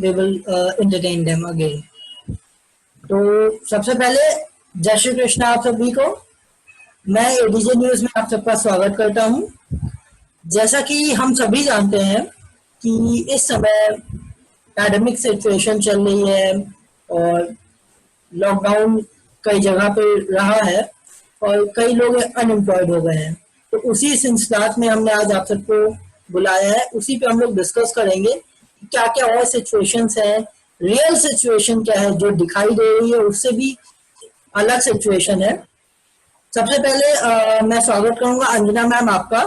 we will entertain them again. तो सबसे पहले जय श्री कृष्ण आप सभी को। मैं एडीजे न्यूज में आप सबका स्वागत करता हूं। जैसा कि हम सभी जानते हैं कि इस समय पैंडेमिक सिचुएशन चल रही है और लॉकडाउन कई जगह पे रहा है और कई लोग अनएम्प्लॉयड हो गए हैं। तो उसी सिलसिले में हमने आज आप सबको बुलाया है, उसी पे हम लोग डिस्कस करेंगे क्या क्या और सिचुएशंस है, रियल सिचुएशन क्या है जो दिखाई दे रही है उससे भी अलग सिचुएशन है। सबसे पहले मैं स्वागत करूंगा अंजना मैम आपका,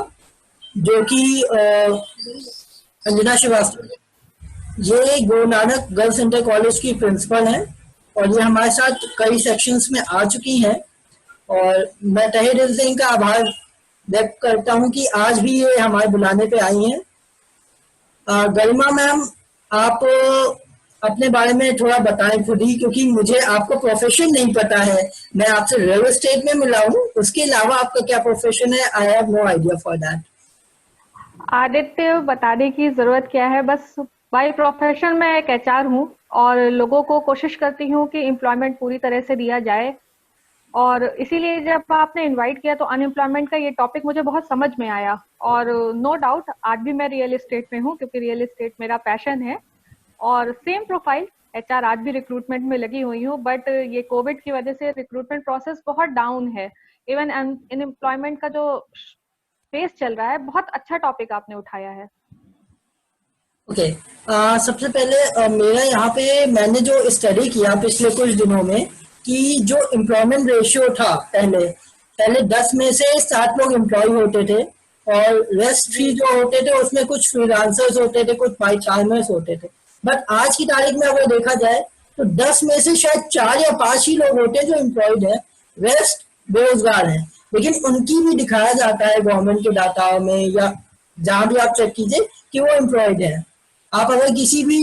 जो कि अंजना श्रीवास्तव, ये Guru Nanak girls inter college की प्रिंसिपल हैं और ये हमारे साथ कई सेक्शंस में आ चुकी हैं और मैं तहे दिल से इनका आभार व्यक्त करता हूं कि आज भी ये हमारे बुलाने पे आई हैं। गरिमा मैम, आप अपने बारे में थोड़ा बताएं खुद ही, क्योंकि मुझे आपका प्रोफेशन नहीं पता है। मैं आपसे रियल एस्टेट में मिला हूँ, उसके अलावा आपका क्या प्रोफेशन है, I have no idea for that. Aditya, बताने की जरूरत क्या है, बस बाय प्रोफेशन मैं एक एचआर हूँ और लोगों को कोशिश करती हूँ कि एम्प्लॉयमेंट पूरी तरह से दिया जाए। और इसीलिए जब आपने इनवाइट किया तो अनएम्प्लॉयमेंट का ये टॉपिक मुझे बहुत समझ में आया। और नो डाउट आज भी मैं रियल एस्टेट में हूँ क्योंकि रियल एस्टेट मेरा पैशन है और सेम प्रोफाइल एचआर, आज भी रिक्रूटमेंट में लगी हुई हूँ। बट ये कोविड की वजह से रिक्रूटमेंट प्रोसेस बहुत डाउन है। इवन अनएम्प्लॉयमेंट का जो फेस चल रहा है, बहुत अच्छा टॉपिक आपने उठाया है। ओके, सबसे पहले मेरा यहाँ पे मैंने जो स्टडी किया पिछले कुछ दिनों में कि जो एम्प्लॉयमेंट रेशियो था, पहले पहले 10 में से 7 लोग एम्प्लॉय होते थे और रेस्ट फ्री जो होते थे उसमें कुछ फ्रीलांसर्स होते थे, कुछ पार्ट टाइमर्स होते थे। बट आज की तारीख में अगर देखा जाए तो 10 में से शायद 4 या 5 ही लोग होते हैं जो एम्प्लॉयड है, रेस्ट बेरोजगार हैं। लेकिन उनकी भी दिखाया जाता है गवर्नमेंट के डाटा में या जहां भी आप चेक कीजिए कि वो एम्प्लॉयड है। आप अगर किसी भी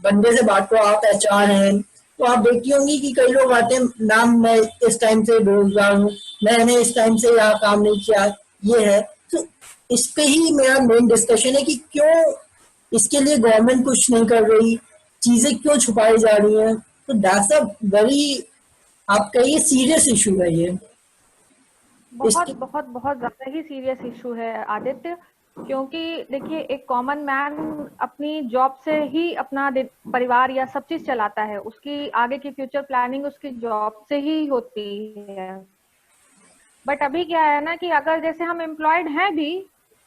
बंदे से बात करो, आप एचआर हैं, तो आप देखती होंगी कि कई लोग आते हैं, मैम मैं इस टाइम से बेरोजगार हूँ, मैंने इस टाइम से यहाँ काम नहीं किया, ये है। तो इस पे ही मेरा मेन डिस्कशन है कि क्यों इसके लिए गवर्नमेंट कुछ नहीं कर रही, चीजें क्यों छुपाई जा रही हैं। तो दैट्स अ वेरी, आप कहिए, सीरियस इशू है ये। बहुत बहुत बहुत ज्यादा ही सीरियस इशू है आदित्य, क्योंकि देखिए एक कॉमन मैन अपनी जॉब से ही अपना परिवार या सब चीज चलाता है, उसकी आगे की फ्यूचर प्लानिंग उसकी जॉब से ही होती है। बट अभी क्या है ना कि अगर जैसे हम एम्प्लॉयड हैं भी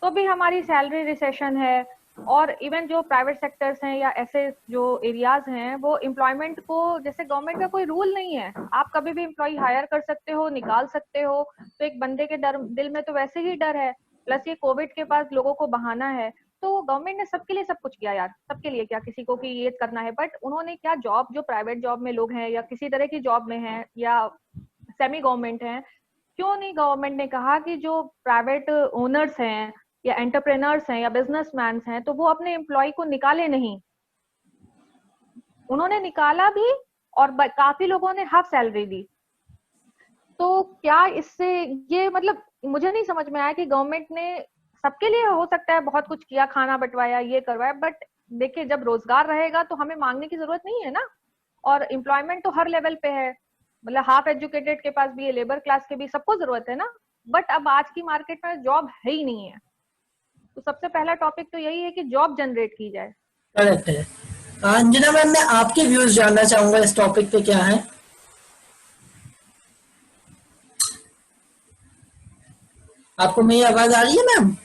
तो भी हमारी सैलरी रिसेशन है। और इवन जो प्राइवेट सेक्टर्स हैं या ऐसे जो एरियाज हैं वो एम्प्लॉयमेंट को, जैसे गवर्नमेंट का कोई रूल नहीं है, आप कभी भी एम्प्लॉय हायर कर सकते हो, निकाल सकते हो। तो एक बंदे के दिल में तो वैसे ही डर है, प्लस ये कोविड के पास लोगों को बहाना है। तो गवर्नमेंट ने सबके लिए सब कुछ किया यार, सबके लिए क्या, किसी को कि ये करना है, बट उन्होंने क्या, जॉब जो प्राइवेट जॉब में लोग हैं या किसी तरह की जॉब में हैं या सेमी गवर्नमेंट हैं, क्यों नहीं गवर्नमेंट ने कहा कि जो प्राइवेट ओनर्स हैं या एंटरप्रेन्योर्स हैं या बिजनेसमैन हैं तो वो अपने एम्प्लॉय को निकाले नहीं। उन्होंने निकाला भी और काफी लोगों ने हाफ सैलरी दी। तो क्या इससे ये मतलब मुझे नहीं समझ में आया कि गवर्नमेंट ने सबके लिए हो सकता है बहुत कुछ किया, खाना बंटवाया, ये करवाया, बट देखिए जब रोजगार रहेगा तो हमें मांगने की जरूरत नहीं है ना। और एम्प्लॉयमेंट तो हर लेवल पे है, मतलब हाफ एजुकेटेड के पास भी है, लेबर क्लास के भी, सबको जरूरत है ना। बट अब आज की मार्केट में जॉब है ही नहीं है। तो सबसे पहला टॉपिक तो यही है कि जॉब जनरेट की जाए। करेक्ट है। अंजना मैम, मैं आपके व्यूज जानना चाहूंगा इस टॉपिक पे, क्या है? आपको मेरी आवाज आ रही है मैम?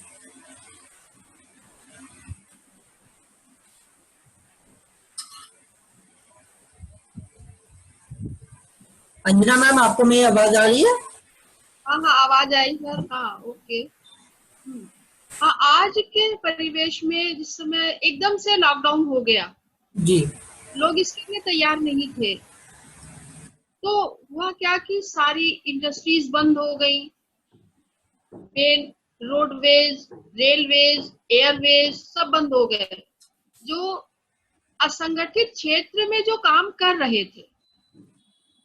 अंजना मैम, आपको मेरी आवाज आ रही है? हाँ हाँ, आवाज आई सर। हाँ, ओके। हाँ, आज के परिवेश में जिस समय एकदम से लॉकडाउन हो गया, जी। लोग इसके लिए तैयार नहीं थे। तो हुआ क्या कि सारी इंडस्ट्रीज बंद हो गई, ट्रेन, रोडवेज, रेलवेज, एयरवेज सब बंद हो गए। जो असंगठित क्षेत्र में जो काम कर रहे थे,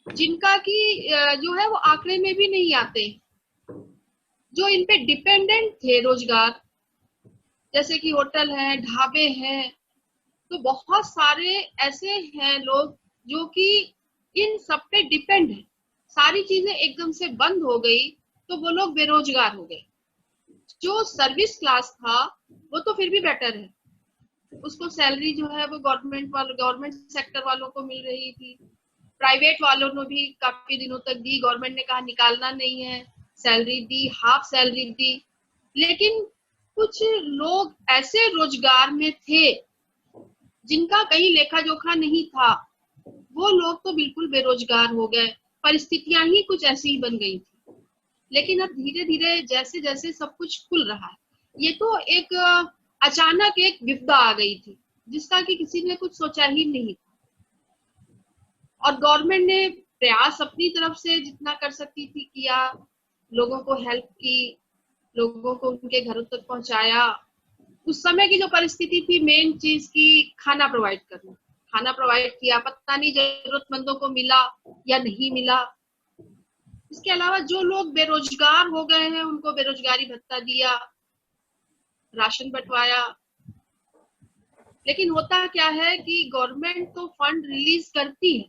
जिनका कि जो है वो आंकड़े में भी नहीं आते, जो इन पे डिपेंडेंट थे रोजगार, जैसे कि होटल है, ढाबे हैं, तो बहुत सारे ऐसे हैं लोग जो कि इन सब पे डिपेंड है। सारी चीजें एकदम से बंद हो गई तो वो लोग बेरोजगार हो गए। जो सर्विस क्लास था वो तो फिर भी बेटर है, उसको सैलरी जो है वो गवर्नमेंट सेक्टर वालों को मिल रही थी। प्राइवेट वालों ने भी काफी दिनों तक दी, गवर्नमेंट ने कहा निकालना नहीं है, सैलरी दी, हाफ सैलरी दी। लेकिन कुछ लोग ऐसे रोजगार में थे जिनका कहीं लेखा जोखा नहीं था, वो लोग तो बिल्कुल बेरोजगार हो गए। परिस्थितियां ही कुछ ऐसी ही बन गई थी। लेकिन अब धीरे धीरे जैसे जैसे सब कुछ खुल रहा है, ये तो एक अचानक एक विपदा आ गई थी जिसका कि किसी ने कुछ सोचा ही नहीं। और गवर्नमेंट ने प्रयास अपनी तरफ से जितना कर सकती थी किया, लोगों को हेल्प की, लोगों को उनके घरों तक पहुंचाया। उस समय की जो परिस्थिति थी, मेन चीज की खाना प्रोवाइड करना, खाना प्रोवाइड किया। पता नहीं जरूरतमंदों को मिला या नहीं मिला। इसके अलावा जो लोग बेरोजगार हो गए हैं उनको बेरोजगारी भत्ता दिया, राशन बंटवाया। लेकिन होता क्या है कि गवर्नमेंट तो फंड रिलीज करती है,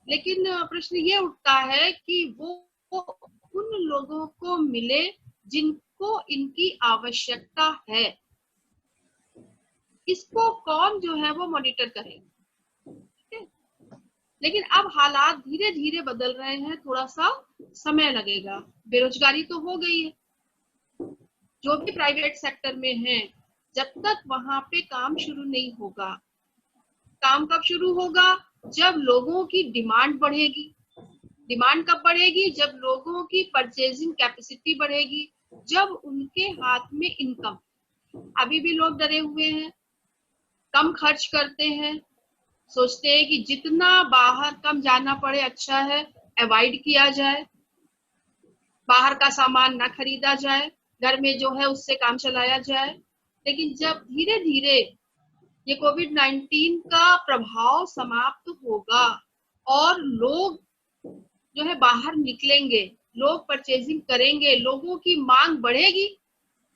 लेकिन प्रश्न ये उठता है कि वो उन लोगों को मिले जिनको इनकी आवश्यकता है। इसको कौन जो है वो मॉनिटर करेगा? ठीक है? लेकिन अब हालात धीरे धीरे बदल रहे हैं, थोड़ा सा समय लगेगा। बेरोजगारी तो हो गई है, जो भी प्राइवेट सेक्टर में है, जब तक वहां पे काम शुरू नहीं होगा। काम कब शुरू होगा? जब लोगों की डिमांड बढ़ेगी। डिमांड कब बढ़ेगी? जब लोगों की परचेजिंग कैपेसिटी बढ़ेगी, जब उनके हाथ में इनकम। अभी भी लोग डरे हुए हैं, कम खर्च करते हैं, सोचते हैं कि जितना बाहर कम जाना पड़े अच्छा है, अवॉइड किया जाए, बाहर का सामान ना खरीदा जाए, घर में जो है उससे काम चलाया जाए। लेकिन जब धीरे धीरे ये कोविड-19 का प्रभाव समाप्त होगा और लोग जो है बाहर निकलेंगे, लोग परचेजिंग करेंगे, लोगों की मांग बढ़ेगी,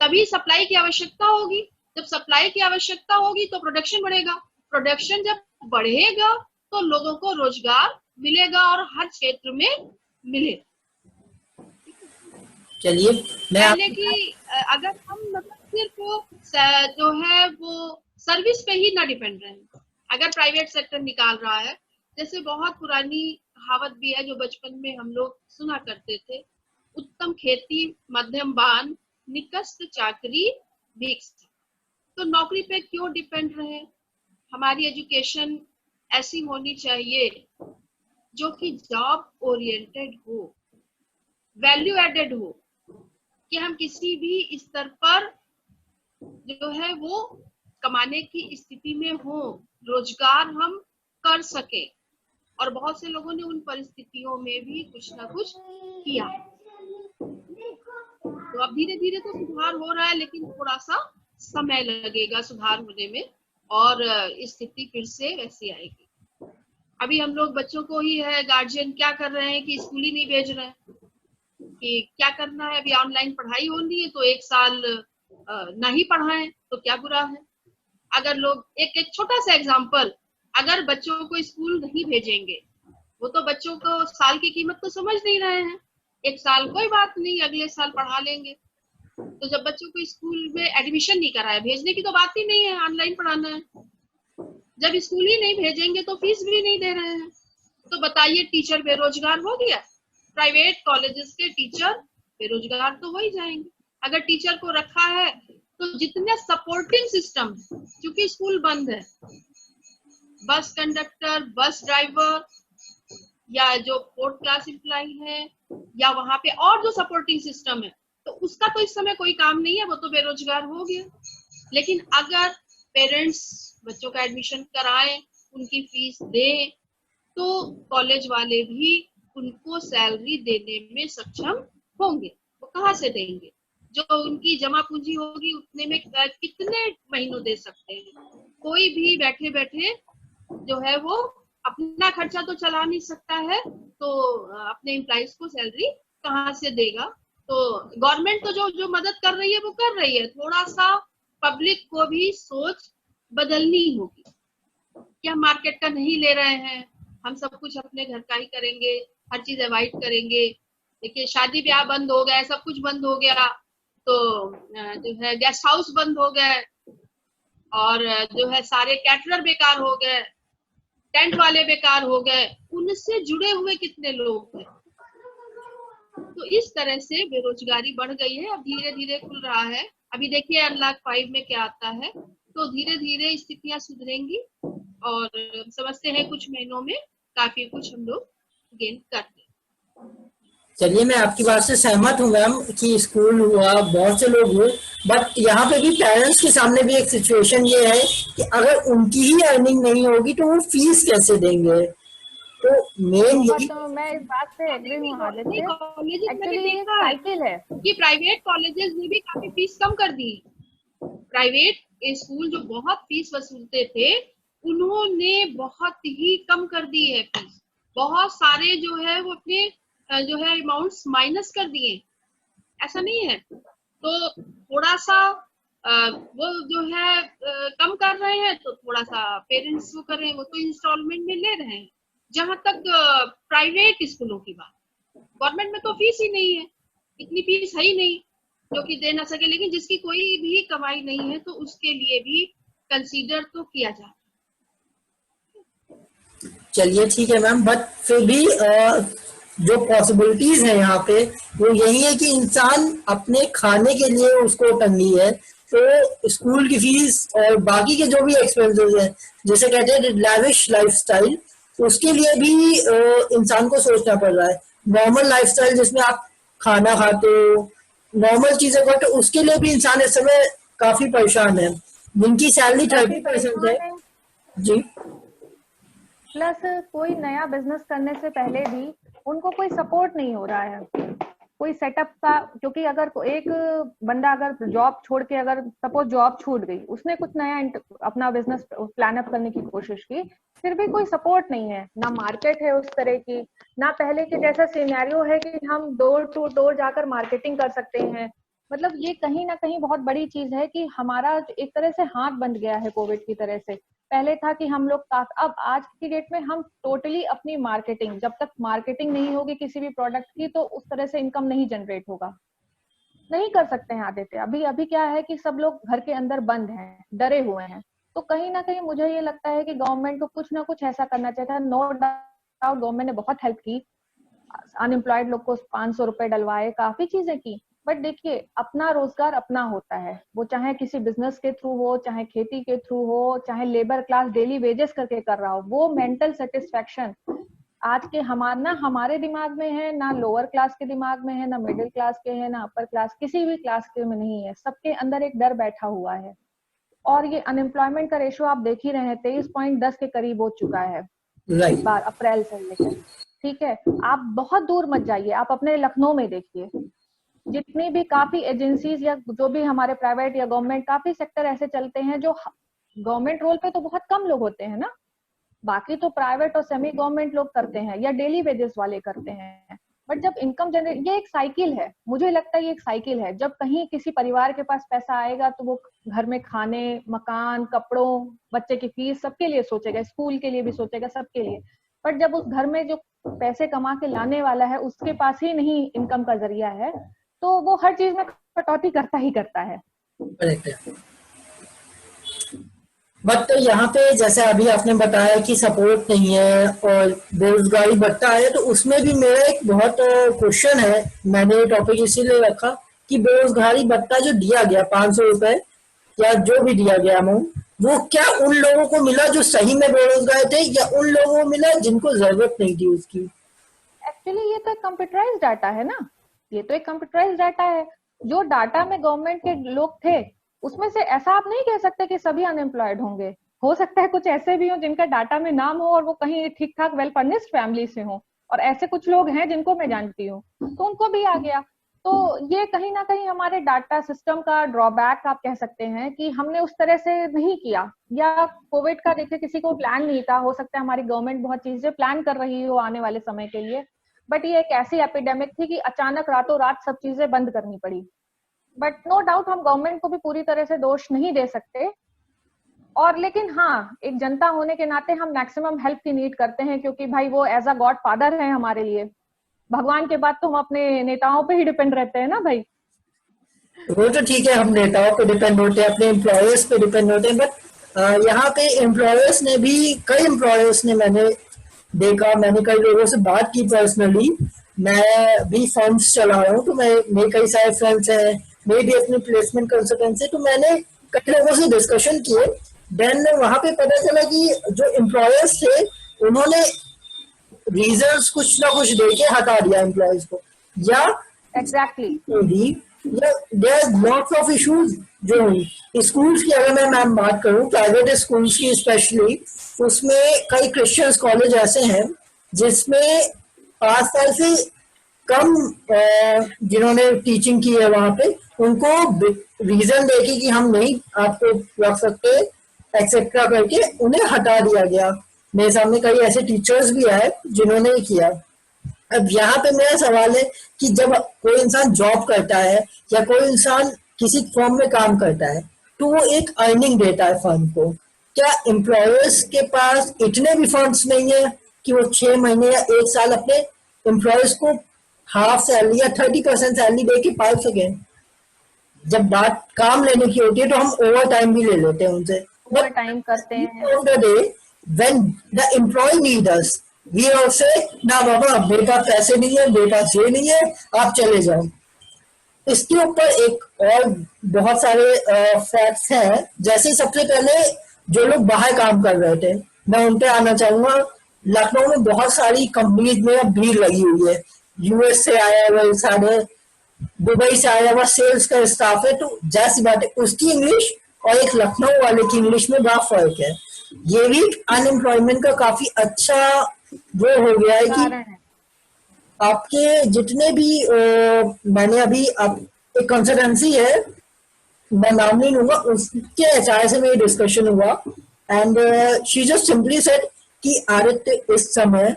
तभी सप्लाई की आवश्यकता होगी। जब सप्लाई की आवश्यकता होगी तो प्रोडक्शन बढ़ेगा। प्रोडक्शन जब बढ़ेगा तो लोगों को रोजगार मिलेगा और हर क्षेत्र में मिलेगा। चलिए मैं पहले की अगर हम मतलब सिर्फ जो है वो सर्विस पे ही ना डिपेंड रहे, अगर प्राइवेट सेक्टर निकाल रहा है, जैसे बहुत पुरानी कहावत भी है जो बचपन में हम लोग सुना करते थे, उत्तम खेती मध्यम बान निकस्त चाकरी भीख। तो नौकरी पे क्यों डिपेंड रहे? हमारी एजुकेशन ऐसी होनी चाहिए जो कि जॉब ओरिएंटेड हो, वैल्यू एडेड हो, कि हम किसी भी स्तर पर जो है वो कमाने की स्थिति में हो, रोजगार हम कर सके। और बहुत से लोगों ने उन परिस्थितियों में भी कुछ ना कुछ किया। तो अब धीरे धीरे तो सुधार हो रहा है, लेकिन थोड़ा सा समय लगेगा सुधार होने में और स्थिति फिर से वैसी आएगी। अभी हम लोग बच्चों को ही है, गार्जियन क्या कर रहे हैं कि स्कूल ही नहीं भेज रहे हैं कि क्या करना है, अभी ऑनलाइन पढ़ाई होनी है तो एक साल नहीं पढ़ाएं तो क्या बुरा है। अगर लोग एक छोटा सा एग्जांपल, अगर बच्चों को स्कूल नहीं भेजेंगे, वो तो बच्चों को साल की कीमत तो समझ नहीं रहे हैं। एक साल कोई बात नहीं, अगले साल पढ़ा लेंगे। तो जब बच्चों को स्कूल में एडमिशन नहीं कराया, भेजने की तो बात ही नहीं है, ऑनलाइन पढ़ाना है। जब स्कूल ही नहीं भेजेंगे तो फीस भी नहीं दे रहे हैं, तो बताइए टीचर बेरोजगार हो गया। प्राइवेट कॉलेजेस के टीचर बेरोजगार तो हो ही जाएंगे। अगर टीचर को रखा है तो जितने सपोर्टिंग सिस्टम, क्योंकि स्कूल बंद है, बस कंडक्टर, बस ड्राइवर या जो फोर्थ क्लास एम्प्लॉय है या वहां पे और जो सपोर्टिंग सिस्टम है, तो उसका तो इस समय कोई काम नहीं है, वो तो बेरोजगार हो गया। लेकिन अगर पेरेंट्स बच्चों का एडमिशन कराएं, उनकी फीस दें, तो कॉलेज वाले भी उनको सैलरी देने में सक्षम होंगे। वो कहाँ से देंगे? जो उनकी जमा पूंजी होगी उतने में कितने महीनों दे सकते हैं? कोई भी बैठे बैठे जो है वो अपना खर्चा तो चला नहीं सकता है, तो अपने एम्प्लॉइज को सैलरी कहाँ से देगा? तो गवर्नमेंट तो जो जो मदद कर रही है वो कर रही है। थोड़ा सा पब्लिक को भी सोच बदलनी होगी कि हम मार्केट का नहीं ले रहे हैं, हम सब कुछ अपने घर का ही करेंगे, हर चीज अवॉइड करेंगे। देखिए शादी ब्याह बंद हो गए, सब कुछ बंद हो गया, तो जो है गेस्ट हाउस बंद हो गए, और जो है सारे कैटरर बेकार हो गए, टेंट वाले बेकार हो गए, उनसे जुड़े हुए कितने लोग हैं। तो इस तरह से बेरोजगारी बढ़ गई है। अब धीरे धीरे खुल रहा है, अभी देखिए अनलॉक 5 में क्या आता है, तो धीरे धीरे स्थितियां सुधरेंगी और समझते हैं कुछ महीनों में काफी कुछ हम लोग गेन करते हैं। चलिए, मैं आपकी बात से सहमत हूँ मैम कि स्कूल हुआ, बहुत से लोग हुए, बट यहाँ पे भी पेरेंट्स के सामने भी एक सिचुएशन ये है कि अगर उनकी ही अर्निंग नहीं होगी तो वो फीस कैसे देंगे। तो मेन यही बहुत मैं इस बात से एग्री हूँ नहीं, आदित्य। कॉलेजेस मैंने एक्चुअली ये देखा है साइकिल है। कि प्राइवेट कॉलेजेस ने भी काफी फीस कम कर दी। प्राइवेट स्कूल जो बहुत फीस वसूलते थे, उन्होंने बहुत ही कम कर दी है फीस। बहुत सारे जो है वो अपने जो है अमाउंट्स माइनस कर दिए, ऐसा नहीं है। तो थोड़ा सा वो जो है कम कर रहे हैं, तो थोड़ा सा पेरेंट्स वो कर रहे हैं, वो तो इंस्टॉलमेंट में ले रहे हैं। जहां तक प्राइवेट स्कूलों की बात, गवर्नमेंट में तो फीस ही नहीं है, इतनी फीस है ही नहीं जो कि दे ना सके, लेकिन जिसकी कोई भी कमाई नहीं है तो उसके लिए भी कंसीडर तो किया जाता है। चलिए ठीक है मैम, बट फिर भी जो पॉसिबिलिटीज है यहाँ पे वो यही है कि इंसान अपने खाने के लिए उसको तंगी है, तो स्कूल की फीस और बाकी के जो भी एक्सपेंसेस है, जैसे कहते हैं लैविश लाइफस्टाइल, उसके लिए भी इंसान को सोचना पड़ रहा है। नॉर्मल लाइफस्टाइल जिसमें आप खाना खाते हो, नॉर्मल चीजें करते हो, उसके लिए भी इंसान इस समय काफी परेशान है। जिनकी सैलरी काफी 30% है। परेशान है। जी। प्लस कोई नया बिजनेस करने से पहले भी उनको कोई सपोर्ट नहीं हो रहा है, कोई सेटअप का। क्योंकि अगर एक बंदा अगर जॉब छोड़ के, अगर सपोज जॉब छूट गई, उसने कुछ नया अपना बिजनेस प्लान अप करने की कोशिश की, फिर भी कोई सपोर्ट नहीं है, ना मार्केट है उस तरह की, ना पहले के जैसा सिनेरियो है कि हम डोर टू डोर जाकर मार्केटिंग कर सकते हैं। मतलब ये कहीं ना कहीं बहुत बड़ी चीज है कि हमारा एक तरह से हाथ बंद गया है कोविड की तरह से। पहले था कि हम लोग अब आज की डेट में हम टोटली अपनी मार्केटिंग, जब तक मार्केटिंग नहीं होगी किसी भी प्रोडक्ट की, तो उस तरह से इनकम नहीं जनरेट होगा, नहीं कर सकते हैं आदित्य। अभी अभी क्या है कि सब लोग घर के अंदर बंद हैं, डरे हुए हैं। तो कहीं ना कहीं मुझे ये लगता है कि गवर्नमेंट को कुछ ना कुछ ऐसा करना चाहिए था। नो डाउट गवर्नमेंट ने बहुत हेल्प की, अनएम्प्लॉयड लोग को 500 रुपए डलवाए, काफी चीजें की। बट देखिए, अपना रोजगार अपना होता है, वो चाहे किसी बिजनेस के थ्रू हो, चाहे खेती के थ्रू हो, चाहे लेबर क्लास डेली वेजेस करके कर रहा हो, वो मेंटल सेटिस्फेक्शन आज के हमारे दिमाग में है, ना लोअर क्लास के दिमाग में है, ना मिडिल क्लास के है, ना अपर क्लास, किसी भी क्लास के में नहीं है। सबके अंदर एक डर बैठा हुआ है। और ये अनएम्प्लॉयमेंट का रेशियो आप देख ही रहे हैं, 23.10 के करीब हो चुका है इस बार अप्रैल से लेकर। ठीक है, आप बहुत दूर मत जाइए, आप अपने लखनऊ में देखिए, जितनी भी काफी एजेंसीज या जो भी हमारे प्राइवेट या गवर्नमेंट, काफी सेक्टर ऐसे चलते हैं जो गवर्नमेंट रोल पे तो बहुत कम लोग होते हैं ना, बाकी तो प्राइवेट और सेमी गवर्नमेंट लोग करते हैं या डेली वेजेस वाले करते हैं। बट जब इनकम जनरेट, ये एक साइकिल है, मुझे लगता है ये एक साइकिल है। जब कहीं किसी परिवार के पास पैसा आएगा तो वो घर में खाने, मकान, कपड़ों, बच्चे की फीस, सबके लिए सोचेगा, स्कूल के लिए भी सोचेगा, सबके लिए। बट जब उस घर में जो पैसे कमा के लाने वाला है उसके पास ही नहीं इनकम का जरिया है, तो वो हर चीज में कटौती करता ही करता है। बट तो यहाँ पे जैसे अभी आपने बताया कि सपोर्ट नहीं है और बेरोजगारी बढ़ता है, तो उसमें भी मेरा एक बहुत क्वेश्चन है। मैंने ये टॉपिक इसीलिए रखा कि बेरोजगारी भत्ता जो दिया गया 500 रुपए या जो भी दिया गया अमाउंट, वो क्या उन लोगों को मिला जो सही में बेरोजगार थे, या उन लोगों को मिला जिनको जरूरत नहीं थी उसकी? एक्चुअली ये तो एक कंप्यूटराइज डाटा है ना, ये तो एक कंप्यूटराइज डाटा है। जो डाटा में गवर्नमेंट के लोग थे, उसमें से ऐसा आप नहीं कह सकते कि सभी अनएम्प्लॉयड होंगे। हो सकता है कुछ ऐसे भी हो जिनका डाटा में नाम हो और वो कहीं ठीक ठाक वेल फर्निश्ड फैमिली से हो, और ऐसे कुछ लोग हैं जिनको मैं जानती हूँ, तो उनको भी आ गया। तो ये कहीं ना कहीं हमारे डाटा सिस्टम का ड्रॉबैक आप कह सकते हैं कि हमने उस तरह से नहीं किया, या कोविड का देखिए किसी को प्लान नहीं था। हो सकता है हमारी गवर्नमेंट बहुत चीजें प्लान कर रही हो आने वाले समय के लिए, बट ये एक ऐसी एपिडेमिक थी कि अचानक रातों रात सब चीजें बंद करनी पड़ी। बट नो डाउट हम गवर्नमेंट को भी पूरी तरह से दोष नहीं दे सकते। और लेकिन हाँ, एक जनता होने के नाते हम मैक्सिमम हेल्प की नीड करते हैं, क्योंकि भाई वो एज अ गॉड फादर है हमारे लिए। भगवान के बाद तो हम अपने नेताओं पे ही डिपेंड रहते हैं ना भाई। वो तो ठीक है, हम नेताओं पे डिपेंड होते हैं, अपने एम्प्लॉयर्स पे डिपेंड होते हैं, बट यहाँ पे एम्प्लॉयर्स ने भी, कई एम्प्लॉयर्स ने, मैंने देखा, मैंने कई लोगों से बात की पर्सनली। मैं भी फर्म्स चला रहा हूँ, तो मैं, मेरे कई सारे फ्रेंड्स हैं, मेरी भी अपनी प्लेसमेंट कंसल्टेंसी, तो मैंने कई लोगों से डिस्कशन किए। देन वहां पे पता चला कि जो एम्प्लॉयर्स थे उन्होंने रीजंस कुछ ना कुछ देके हटा दिया एम्प्लॉयज को, या एग्जैक्टली भी, या देयर लॉट्स ऑफ इश्यूज जो हुई स्कूल्स की। अगर मैं बात करूं प्राइवेट स्कूल्स की स्पेशली, उसमें कई क्रिश्चियंस कॉलेज ऐसे हैं जिसमें 5 साल से कम जिन्होंने टीचिंग की है वहां पे, उनको रीजन देके कि हम नहीं आपको रख सकते एक्सेट्रा करके उन्हें हटा दिया गया। मेरे सामने कई ऐसे टीचर्स भी आए जिन्होंने किया। अब यहाँ पे मेरा सवाल है कि जब कोई इंसान जॉब करता है या कोई इंसान किसी फर्म में काम करता है, तो वो एक अर्निंग देता है फर्म को। क्या एम्प्लॉयर्स के पास इतने भी फंड्स नहीं है कि वो 6 महीने या 1 साल अपने एम्प्लॉयर्स को हाफ सैलरी या 30% सैलरी दे के पाल सके? जब बात काम लेने की होती है तो हम ओवर टाइम भी ले लेते हैं उनसे, ओवर टाइम करते हैं। Of the day when the employ need us, we are से ना बाबा मेरे पास पैसे नहीं है, मेरे पास ये नहीं है, आप चले जाओ। इसके ऊपर एक और बहुत सारे फैक्ट्स हैं। जैसे सबसे पहले जो लोग बाहर काम कर रहे थे, मैं उन पे आना चाहूंगा। लखनऊ में बहुत सारी कंपनीज में अब भीड़ लगी हुई है, यूएस से आया हुआ सारे, दुबई से आया हुआ सेल्स का स्टाफ है, तो जैसी बात है उसकी इंग्लिश और एक लखनऊ वाले की इंग्लिश में बड़ा फर्क है। ये भी अनएम्प्लॉयमेंट का काफी अच्छा वो हो गया है कि कारण है। आपके जितने भी मैंने अभी आप एक कंसल्टेंसी है, मैं नाम नहीं लूंगा, उसके एचआर से मेरी डिस्कशन हुआ and she just simply said कि आदित्य इस समय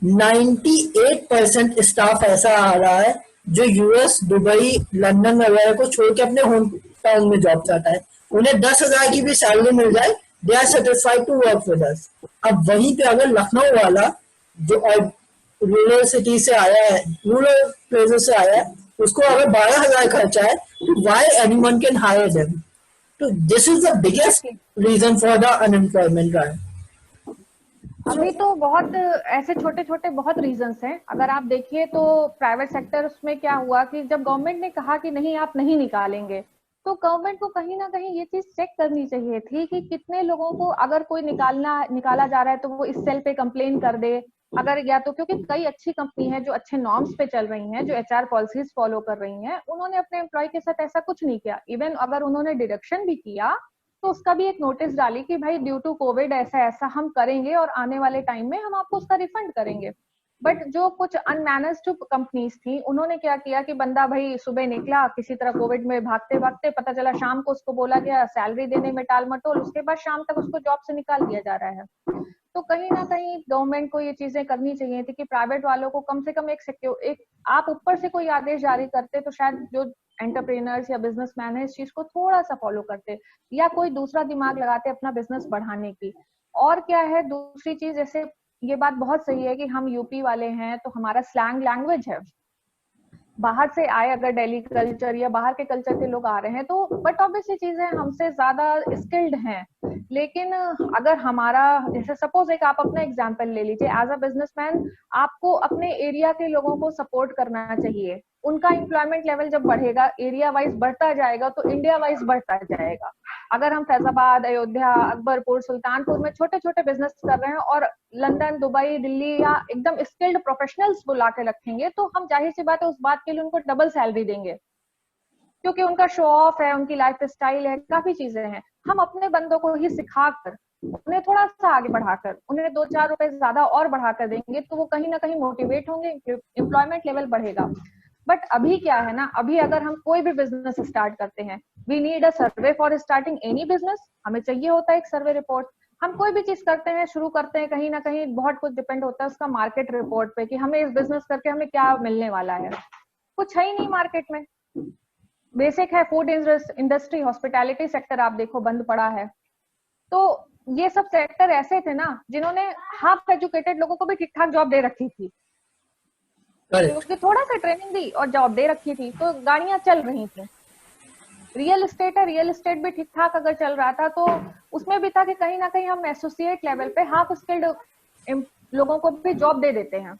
98% स्टाफ ऐसा आ रहा है जो यूएस, दुबई, लंदन वगैरह को छोड़ के अपने होम टाउन में जॉब चाहता है। उन्हें 10,000 की भी सैलरी मिल जाए, they are satisfied to work with us. अब वहीं पे अगर लखनऊ वाला जो रूरल सिटी से आया है, रूरल प्लेसेस से आया है, उसको अगर 12,000 खर्चा है, तो why anyone can hire them? तो this is the biggest reason for the unemployment run. अभी तो बहुत ऐसे छोटे छोटे बहुत रीजंस हैं। अगर आप देखिए तो प्राइवेट सेक्टर में क्या हुआ कि जब गवर्नमेंट ने कहा कि नहीं आप नहीं निकालेंगे, तो गवर्नमेंट को कहीं ना कहीं ये चीज चेक करनी चाहिए थी कि कितने लोगों को, अगर कोई निकाला जा रहा है तो वो इस सेल पे कंप्लेन कर दे। अगर या तो क्योंकि कई अच्छी कंपनी है जो अच्छे नॉर्म्स पे चल रही हैं, जो एचआर पॉलिसीज फॉलो कर रही हैं, उन्होंने अपने एम्प्लॉय के साथ ऐसा कुछ नहीं किया। इवन अगर उन्होंने डिडक्शन भी किया तो उसका भी एक नोटिस डाली कि भाई ड्यू टू कोविड ऐसा ऐसा हम करेंगे और आने वाले टाइम में हम आपको उसका रिफंड करेंगे। बट जो कुछ अनमैनेज्ड कंपनीज थी, उन्होंने क्या किया कि बंदा भाई सुबह निकला किसी तरह कोविड में भागते भागते, पता चला शाम को उसको बोला गया सैलरी देने में टाल मटोल, उसके बाद शाम तक उसको जॉब से निकाल दिया जा रहा है। तो कहीं ना कहीं गवर्नमेंट को ये चीजें करनी चाहिए थी कि प्राइवेट वालों को कम से कम एक आप ऊपर से कोई आदेश जारी करते तो शायद जो एंटरप्रेन्योर्स या बिजनेसमैन है इस चीज को थोड़ा सा फॉलो करते, या कोई दूसरा दिमाग लगाते अपना बिजनेस बढ़ाने की। और क्या है दूसरी चीज, जैसे ये बात बहुत सही है कि हम यूपी वाले हैं तो हमारा स्लैंग लैंग्वेज है। बाहर से आए अगर दिल्ली कल्चर या बाहर के कल्चर के लोग आ रहे हैं तो बट ऑब्वियसली चीजें हमसे ज्यादा स्किल्ड हैं। लेकिन अगर हमारा, जैसे सपोज एक आप अपना एग्जांपल ले लीजिए, एज अ बिजनेसमैन आपको अपने एरिया के लोगों को सपोर्ट करना चाहिए। उनका एम्प्लॉयमेंट लेवल जब बढ़ेगा, एरिया वाइज बढ़ता जाएगा, तो इंडिया वाइज बढ़ता जाएगा। अगर हम फैजाबाद, अयोध्या, अकबरपुर, सुल्तानपुर में छोटे छोटे बिजनेस कर रहे हैं और लंदन, दुबई, दिल्ली या एकदम स्किल्ड प्रोफेशनल्स बुला के रखेंगे, तो हम जाहिर सी बात है उस बात के लिए उनको डबल सैलरी देंगे, क्योंकि उनका शो ऑफ है, उनकी लाइफ स्टाइल है, काफी चीजें हैं। हम अपने बंदों को ही सिखाकर उन्हें थोड़ा सा आगे बढ़ाकर उन्हें 2-4 रुपए ज्यादा और बढ़ाकर देंगे तो वो कहीं ना कहीं मोटिवेट होंगे, एम्प्लॉयमेंट लेवल बढ़ेगा। बट अभी क्या है ना, अभी अगर हम कोई भी बिजनेस स्टार्ट करते हैं, we need a survey for starting any business. हमें चाहिए होता है एक सर्वे रिपोर्ट। हम कोई भी चीज करते हैं, शुरू करते हैं, कहीं ना कहीं बहुत कुछ डिपेंड होता है उसका मार्केट रिपोर्ट पे कि हमें इस बिजनेस करके हमें क्या मिलने वाला है। कुछ है ही नहीं मार्केट में। बेसिक है फूड इंडस्ट्री, हॉस्पिटैलिटी सेक्टर आप देखो बंद पड़ा है। तो ये सब सेक्टर ऐसे थे ना जिन्होंने हाफ एजुकेटेड लोगों को भी ठीक ठाक जॉब दे रखी थी, क्योंकि थोड़ा सा ट्रेनिंग दी और जॉब दे रखी थी, तो गाड़ियां चल रही थी। रियल एस्टेट है, रियल एस्टेट भी ठीक ठाक अगर चल रहा था तो उसमें भी था कि कहीं ना कहीं हम एसोसिएट लेवल पे हाफ स्किल्ड लोगों को भी जॉब दे देते हैं।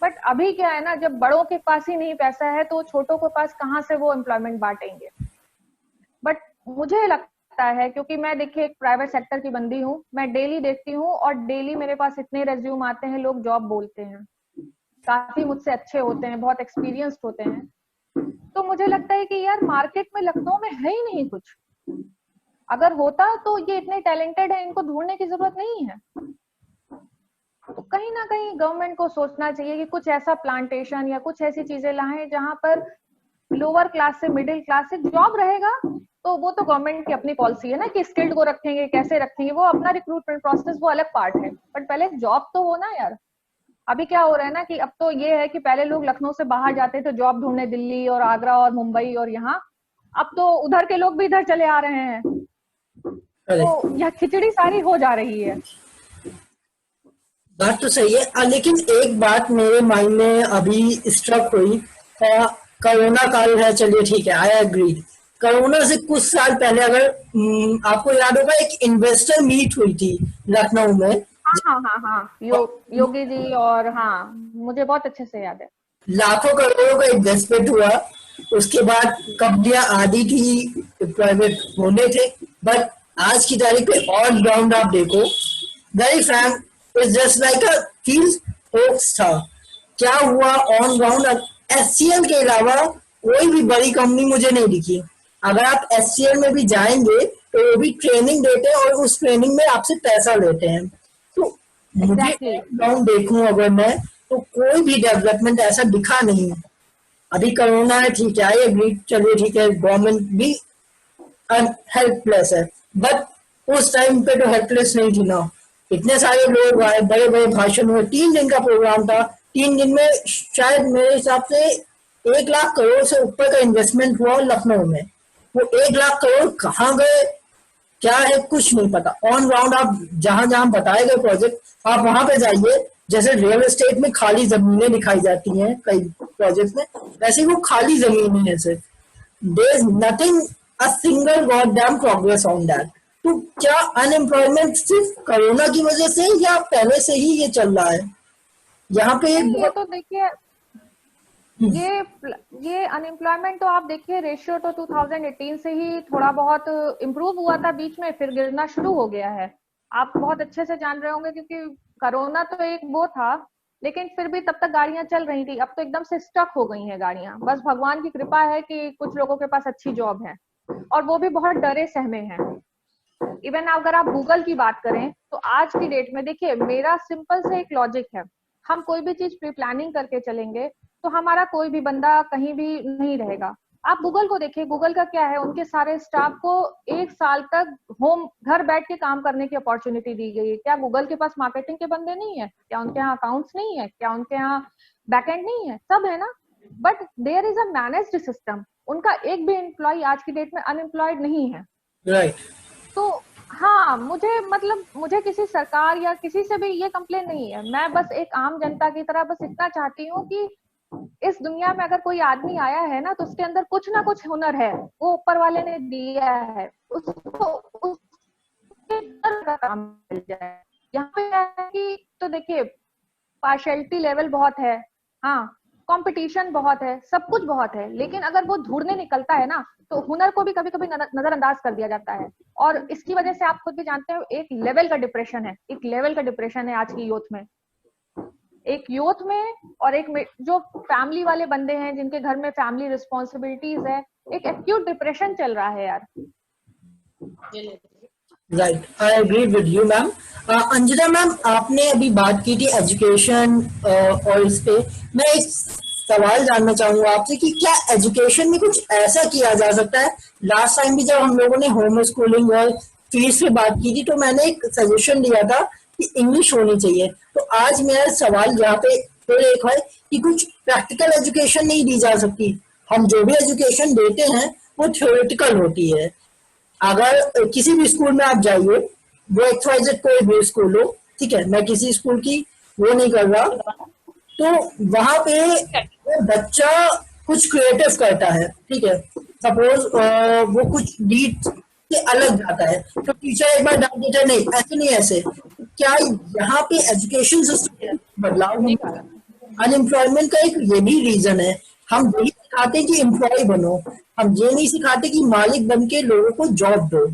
बट अभी क्या है ना, जब बड़ों के पास ही नहीं पैसा है तो छोटों के पास कहाँ से वो एम्प्लॉयमेंट बांटेंगे। बट मुझे लगता है, क्योंकि मैं देखिए एक प्राइवेट सेक्टर की बंदी हूँ, मैं डेली देखती हूँ और डेली मेरे पास इतने रेज्यूम आते हैं, लोग जॉब बोलते हैं, काफी मुझसे अच्छे होते हैं, बहुत एक्सपीरियंस्ड होते हैं। तो मुझे लगता है कि यार मार्केट में लखनऊ में है ही नहीं कुछ। अगर होता तो ये इतने टैलेंटेड है, इनको ढूंढने की जरूरत नहीं है। तो कहीं ना कहीं गवर्नमेंट को सोचना चाहिए कि कुछ ऐसा प्लांटेशन या कुछ ऐसी चीजें लाएं जहां पर लोअर क्लास से मिडिल क्लास से जॉब रहेगा। तो वो तो गवर्नमेंट की अपनी पॉलिसी है ना कि स्किल्ड को रखेंगे, कैसे रखेंगे, वो अपना रिक्रूटमेंट प्रोसेस, वो अलग पार्ट है। बट पहले जॉब तो हो ना यार। अभी क्या हो रहा है ना कि अब तो ये है कि पहले लोग लखनऊ से बाहर जाते थे जॉब ढूंढने, दिल्ली और आगरा और मुंबई और यहाँ, अब तो उधर के लोग भी इधर चले आ रहे हैं। तो यह खिचड़ी सारी हो जा रही है। बात तो सही है, लेकिन एक बात मेरे माइंड में अभी स्ट्रक हुई। कोरोना काल है, चलिए ठीक है, आई एग्री। कोरोना से कुछ साल पहले अगर आपको याद होगा एक इन्वेस्टर मीट हुई थी लखनऊ में। हाँ, योगी जी, और हाँ मुझे बहुत अच्छे से याद है। लाखों करोड़ों का इन्वेस्टमेंट हुआ, उसके बाद कंपनियां आधी की प्राइवेट होने थे। बट आज की तारीख पे ऑन ग्राउंड आप देखो, very Frank, it's just like a field hoax था। क्या हुआ ऑन ग्राउंड? एचसीएल के अलावा कोई भी बड़ी कंपनी मुझे नहीं दिखी। अगर आप एचसीएल में भी जाएंगे तो वो भी ट्रेनिंग देते हैं और उस ट्रेनिंग में आपसे पैसा लेते हैं। तो मुझे ग्राउंड देखूं अगर मैं, तो कोई भी डेवलपमेंट ऐसा दिखा नहीं। अभी कोरोना है, ठीक है, आई एग्री, चलिए ठीक है, गवर्नमेंट भी हेल्पलेस है। बट उस टाइम पे तो हेल्पलेस नहीं थी ना। इतने सारे लोग आए, बड़े बड़े भाषण हुए, 3 दिन का प्रोग्राम था। 3 दिन में शायद मेरे हिसाब से 1 लाख करोड़ से ऊपर का इन्वेस्टमेंट हुआ लखनऊ में। वो 1 लाख करोड़ कहाँ गए, क्या है, कुछ नहीं पता। ऑन ग्राउंड आप जहां जहां बताए गए प्रोजेक्ट, आप वहां पे जाइए। जैसे रियल एस्टेट में खाली जमीनें दिखाई जाती हैं कई प्रोजेक्ट में, वैसे ही वो खाली जमीनें हैं सिर्फ। There is nothing, a single god damn progress on that. तो क्या अनएम्प्लॉयमेंट सिर्फ कोरोना की वजह से या पहले से ही ये चल रहा है? यहाँ पे ये तो देखिए, ये अनएम्प्लॉयमेंट तो आप देखिए रेशियो तो 2018 से ही थोड़ा बहुत इम्प्रूव हुआ था, बीच में फिर गिरना शुरू हो गया है। आप बहुत अच्छे से जान रहे होंगे क्योंकि कोरोना तो एक वो था, लेकिन फिर भी तब तक गाड़ियां चल रही थी। अब तो एकदम से स्टक हो गई हैं गाड़ियां। बस भगवान की कृपा है कि कुछ लोगों के पास अच्छी जॉब है और वो भी बहुत डरे सहमे हैं। इवन अगर आप गूगल की बात करें तो आज की डेट में देखिए, मेरा सिंपल से एक लॉजिक है, हम कोई भी चीज प्री प्लानिंग करके चलेंगे तो हमारा कोई भी बंदा कहीं भी नहीं रहेगा। आप गूगल को देखिए, गूगल का क्या है, उनके सारे स्टाफ को 1 साल तक घर बैठ के काम करने की अपॉर्चुनिटी दी गई है। क्या गूगल के पास मार्केटिंग के बंदे नहीं है? क्या उनके यहाँ अकाउंट्स नहीं है? क्या उनके यहाँ बैकएंड नहीं है? सब है ना। But there is a managed system. उनका एक भी एम्प्लॉय आज की डेट में अनएम्प्लॉयड नहीं है। राइट। तो हाँ, मुझे किसी सरकार या किसी से भी ये कंप्लेन नहीं है। मैं बस एक आम जनता की तरह बस इतना चाहती हूँ कि इस दुनिया में अगर कोई आदमी आया है ना तो उसके अंदर कुछ ना कुछ हुनर है, वो ऊपर वाले ने दिया है, उसको उसके का काम मिल जाए। यहाँ पे है कि तो देखिए पार्शियलिटी लेवल बहुत है, हाँ कंपटीशन बहुत है, सब कुछ बहुत है, लेकिन अगर वो ढूंढने निकलता है ना तो हुनर को भी कभी कभी नजरअंदाज कर दिया जाता है। और इसकी वजह से आप खुद भी जानते हो एक लेवल का डिप्रेशन है, एक लेवल का डिप्रेशन है आज की यूथ में। एक यूथ में और एक में जो फैमिली वाले बंदे हैं जिनके घर में फैमिली रिस्पॉन्सिबिलिटीज है, एक एक्यूट डिप्रेशन चल रहा है यार। Right, I agree with you ma'am. Anjana ma'am, आपने अभी बात की थी एजुकेशन और इस पे मैं एक सवाल जानना चाहूंगा आपसे कि क्या एजुकेशन में कुछ ऐसा किया जा सकता है? लास्ट टाइम भी जब हम लोगों ने होम स्कूलिंग और फीस पे बात की थी तो मैंने एक सजेशन दिया था कि इंग्लिश होनी चाहिए। तो आज मेरा सवाल यहाँ पे फिर एक है कि कुछ प्रैक्टिकल एजुकेशन नहीं दी जा सकती? हम जो भी एजुकेशन देते हैं वो थ्योरेटिकल होती है। अगर किसी भी स्कूल में आप जाइए, वो XYZ कोई भी स्कूल हो, ठीक है, मैं किसी स्कूल की वो नहीं कर रहा, तो वहां पे वो बच्चा कुछ क्रिएटिव करता है, ठीक है, सपोज वो कुछ नीट से अलग जाता है, तो टीचर एक बार डांट देता है, नहीं ऐसे नहीं ऐसे, क्या यहाँ पे एजुकेशन सिस्टम बदलाव होगा? अनएम्प्लॉयमेंट का एक ये भी रीजन है, हम यही सिखाते कि एम्प्लॉय बनो, हम ये नहीं सिखाते कि मालिक बन के लोगों को जॉब दो।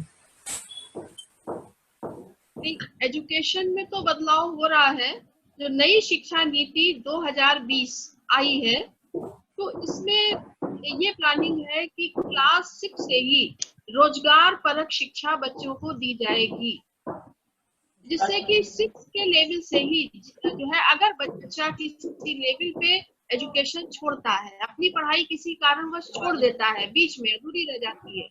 एजुकेशन में तो बदलाव हो रहा है। जो नई शिक्षा नीति 2020 आई है, तो इसमें ये प्लानिंग है कि क्लास 6 से ही रोजगार परक शिक्षा बच्चों को दी जाएगी, जिससे कि 6 के लेवल से ही जो है, अगर बच्चा किसी लेवल पे एजुकेशन छोड़ता है, अपनी पढ़ाई किसी कारणवश छोड़ देता है, बीच में अधूरी रह जाती है,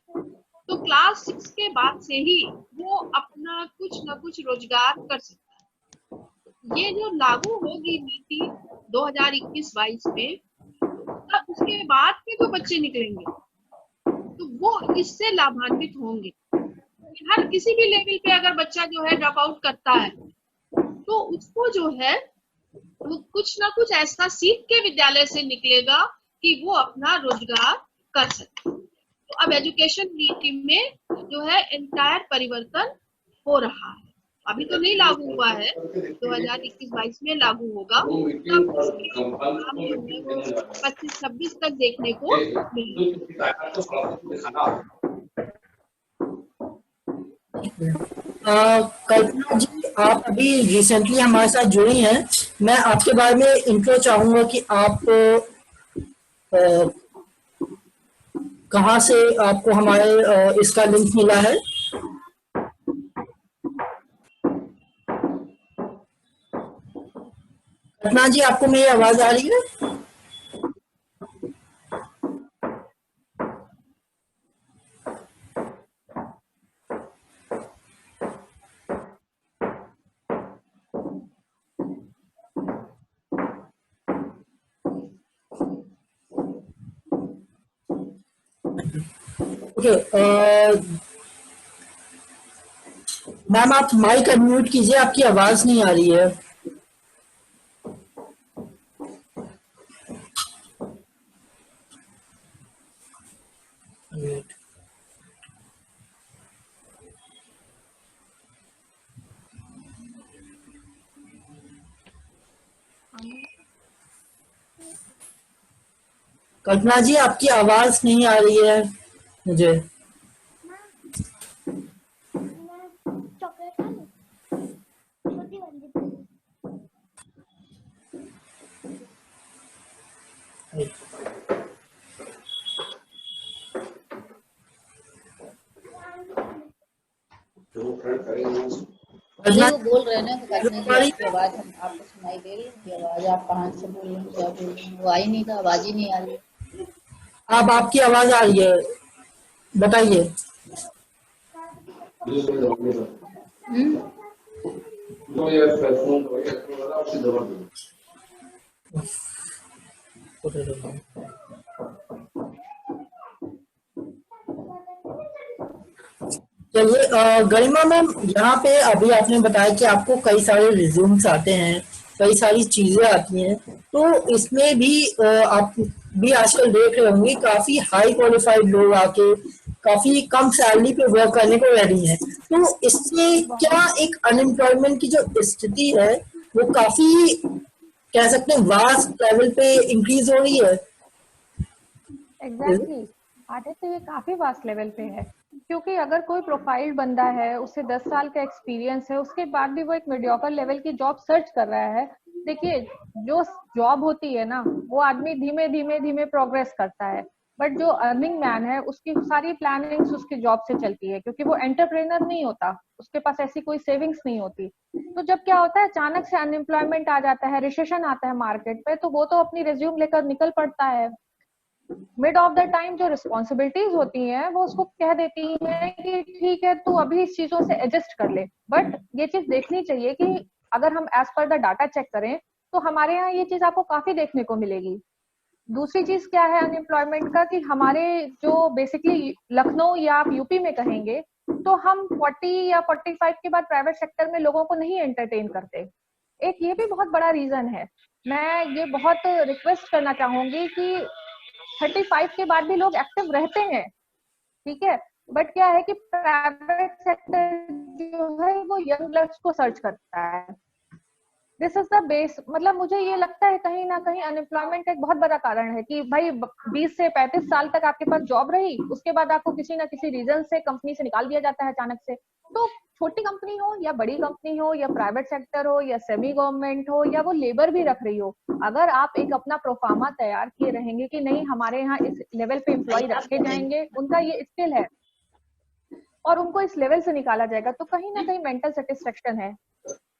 तो क्लास 6 के बाद से ही वो अपना कुछ ना कुछ रोजगार कर सकता है। ये जो लागू होगी नीति 2021-22 में, तब उसके बाद के जो बच्चे निकलेंगे तो वो इससे लाभान्वित होंगे। हर किसी भी लेवल पे अगर बच्चा जो है ड्रॉप आउट करता है, तो उसको जो है वो कुछ ना कुछ ऐसा सीख के विद्यालय से निकलेगा कि वो अपना रोजगार कर सके। तो अब एजुकेशन नीति में जो है एंटायर परिवर्तन हो रहा है। अभी तो नहीं लागू हुआ है, 2021-22 में लागू होगा, तब 25-26 तक देखने को मिलेगा। कल्पना जी, आप अभी रिसेंटली हमारे साथ जुड़ी हैं, मैं आपके बारे में इंट्रो चाहूंगा कि आप कहाँ से आपको हमारे इसका लिंक मिला है। कल्पना जी, आपको मेरी आवाज आ रही है? ओके, मैम आप माइक अनम्यूट कीजिए, आपकी आवाज नहीं आ रही है। कल्पना जी, आपकी आवाज नहीं आ रही है मुझे। नहीं, वो बोल रहे हैं ना कल्पना जी, आपकी आवाज हम आपको सुनाई दे रही है, आवाज आप कहाँ से बोल रहे हैं, क्या बोल रहे हैं, वो आई नहीं था, आवाज ही नहीं आ रही। अब आपकी आवाज आ रही है, बताइए। चलिए, गरिमा मैम, यहाँ पे अभी आपने बताया कि आपको कई सारे रिज्यूम्स आते हैं, कई सारी चीजें आती हैं, तो इसमें भी आप भी आजकल देख रहे होंगे काफी हाई क्वालिफाइड लोग आके काफी कम सैलरी पे वर्क करने को रेडी हैं, तो इससे क्या एक अनएम्प्लॉयमेंट की जो स्थिति है वो काफी, कह सकते हैं, वास्ट लेवल पे इंक्रीज हो रही है? एग्जैक्टली आदित्य, ये काफी वास्ट लेवल पे है, क्योंकि अगर कोई प्रोफाइल बंदा है, उससे 10 साल का एक्सपीरियंस है, उसके बाद भी वो एक मीडियोकर लेवल की जॉब सर्च कर रहा है। देखिए, जो जॉब होती है ना, वो आदमी धीमे धीमे धीमे प्रोग्रेस करता है, बट जो अर्निंग मैन है उसकी सारी प्लानिंग्स उसकी जॉब से चलती है, क्योंकि वो एंटरप्रेनर नहीं होता, उसके पास ऐसी कोई सेविंग्स नहीं होती। तो जब क्या होता है, अचानक से अनएम्प्लॉयमेंट आ जाता है, रिसेशन आता है मार्केट पे, तो वो तो अपनी रिज्यूम लेकर निकल पड़ता है। मिड ऑफ द टाइम जो रिस्पॉन्सिबिलिटीज होती हैं वो उसको कह देती हैं कि ठीक है, तू अभी इस चीजों से एडजस्ट कर ले। बट ये चीज देखनी चाहिए कि अगर हम as per the data check करें तो हमारे यहाँ ये चीज आपको काफी देखने को मिलेगी। दूसरी चीज क्या है अनएम्प्लॉयमेंट का, कि हमारे जो बेसिकली लखनऊ या आप यूपी में कहेंगे, तो हम 40 या 45 के बाद प्राइवेट सेक्टर में लोगों को नहीं एंटरटेन करते। एक ये भी बहुत बड़ा रीजन है। मैं ये बहुत रिक्वेस्ट करना चाहूंगी कि 35 के बाद भी लोग एक्टिव रहते हैं, ठीक है, बट क्या है कि प्राइवेट सेक्टर जो है वो यंग ब्लड्स को सर्च करता है। This is the base. मतलब मुझे ये लगता है कहीं ना कहीं अनएम्प्लॉयमेंट का एक बहुत बड़ा कारण है कि भाई 20 से 35 साल तक आपके पास जॉब रही, उसके बाद आपको किसी ना किसी रीजन से कंपनी से निकाल दिया जाता है अचानक से। तो छोटी कंपनी हो या बड़ी कंपनी हो या प्राइवेट सेक्टर हो या सेमी गवर्नमेंट हो या वो लेबर भी रख रही हो, अगर आप एक अपना प्रोफार्मा तैयार किए रहेंगे कि नहीं हमारे यहाँ इस लेवल पे एम्प्लॉय रखे जाएंगे, उनका ये स्किल है और उनको इस लेवल से निकाला जाएगा, तो कहीं ना कहीं मेंटल सेटिस्फेक्शन है।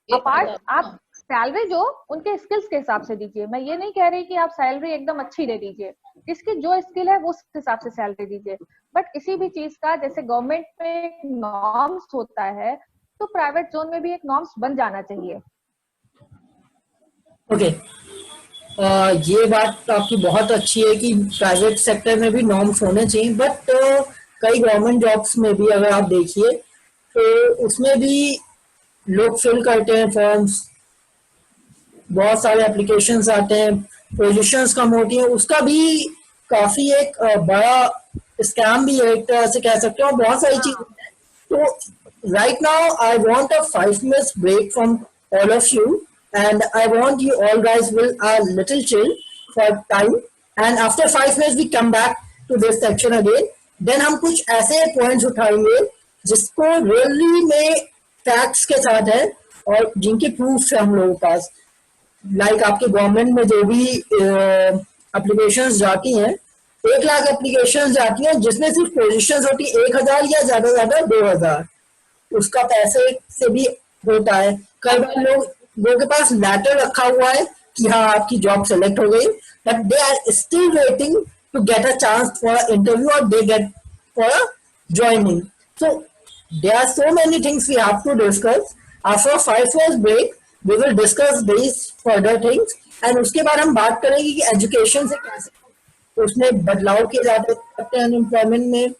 अपार्ट आप सैलरी जो उनके स्किल्स के हिसाब से दीजिए। मैं ये नहीं कह रही कि आप सैलरी एकदम अच्छी दे दीजिए, इसकी जो स्किल है वो उस हिसाब से सैलरी दीजिए। बट किसी भी चीज का जैसे गवर्नमेंट में एक नॉर्म्स होता है, तो प्राइवेट जोन में भी एक नॉर्म्स बन जाना चाहिए। ओके, ये बात आपकी बहुत अच्छी है कि प्राइवेट सेक्टर में भी नॉर्म्स होने चाहिए, बट कई गवर्नमेंट जॉब्स में भी अगर आप देखिए तो उसमें भी लोग फिल करते हैं फॉर्म्स, बहुत सारे एप्लीकेशंस आते हैं, पोजीशंस कम होती हैं, उसका भी काफी एक बड़ा स्कैम भी है एक तरह से कह सकते हो, और बहुत सारी चीजें। तो right now I want a 5 minutes break from all of you and I want you all guys will a little chill for time and after 5 minutes we come back to this section again, then हम कुछ ऐसे points उठाएंगे जिसको really में facts के साथ है और जिनके प्रूफ है हम लोगों के पास। लाइक आपके गवर्नमेंट में जो भी एप्लीकेशंस जाती हैं, 1 लाख एप्लीकेशंस जाती हैं जिसमें सिर्फ पोजीशंस होती है 1000 या ज्यादा ज्यादा 2000, उसका पैसे से भी होता है। कई बार लोगों के पास लेटर रखा हुआ है कि हाँ आपकी जॉब सेलेक्ट हो गई, but they are still waiting to get a chance for interview और they get for joining. So there are so many things we have to discuss. After 5 years break we will discuss these further things and उसके बाद हम बात करेंगे कि education से कैसे उसमें बदलाव किए जाते हैं अनएम्प्लॉयमेंट में,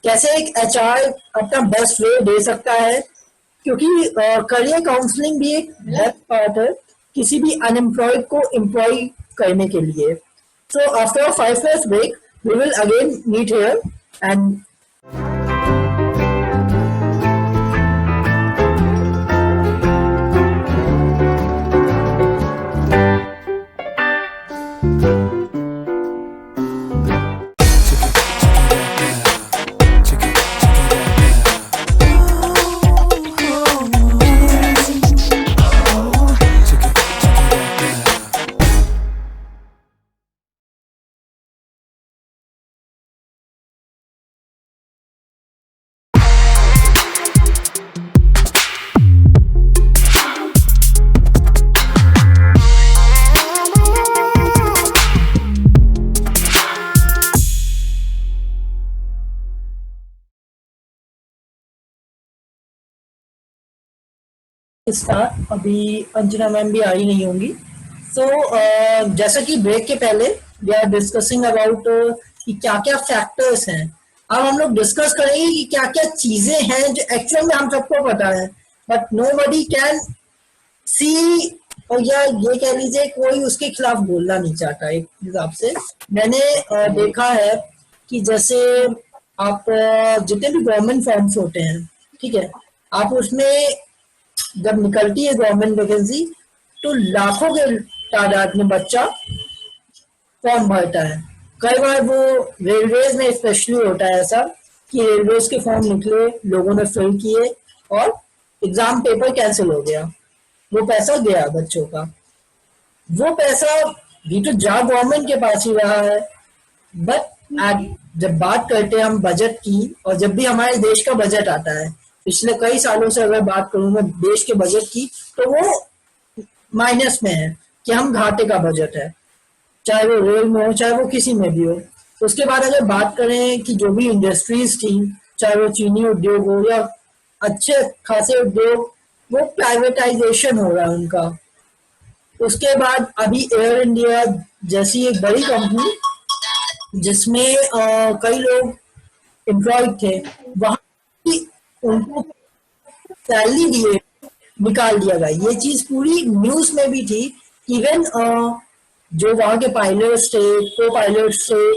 कैसे एक एचआर अपना बेस्ट वे दे सकता है, क्योंकि करियर काउंसलिंग भी एक बेस्ट पार्ट है किसी भी अनएम्प्लॉयड को एम्प्लॉय करने के लिए। So after 5 years break we will again meet here and start. अभी अंजना मैम भी आई नहीं होंगी। सो जैसा कि ब्रेक के पहले वी आर डिस्कसिंग अबाउट कि क्या क्या फैक्टर्स हैं। अब हम लोग डिस्कस करेंगे कि क्या क्या चीजें हैं जो एक्चुअल में हम सबको पता है बट नोबडी कैन सी, और या ये कह लीजिए कोई उसके खिलाफ बोलना नहीं चाहता। एक हिसाब से मैंने देखा है कि जैसे आप जितने भी गवर्नमेंट फॉर्म्स होते हैं, ठीक है, आप उसमें जब निकलती है गवर्नमेंट वैकेंसी तो लाखों के तादाद में बच्चा फॉर्म भरता है। कई बार वो रेलवेज में स्पेशली होता है ऐसा कि रेलवेज के फॉर्म निकले, लोगों ने फिल किए और एग्जाम पेपर कैंसिल हो गया, वो पैसा गया बच्चों का। वो पैसा भी तो जा गवर्नमेंट के पास ही रहा है। बट जब बात करते हैं हम बजट की, और जब भी हमारे देश का बजट आता है, पिछले कई सालों से अगर बात करूं मैं देश के बजट की, तो वो माइनस में है कि हम घाटे का बजट है, चाहे वो रेल में हो चाहे वो किसी में भी हो। उसके बाद अगर बात करें कि जो भी इंडस्ट्रीज थी, चाहे वो चीनी उद्योग हो या अच्छे खासे उद्योग, वो प्राइवेटाइजेशन हो रहा है उनका। उसके बाद अभी एयर इंडिया जैसी एक बड़ी कंपनी जिसमें कई लोग एम्प्लॉयड थे, वहां उनको सैलरी दिए निकाल दिया गया। ये चीज पूरी न्यूज में भी थी। इवन जो वहां के पायलट्स थे, को पायलट्स थे,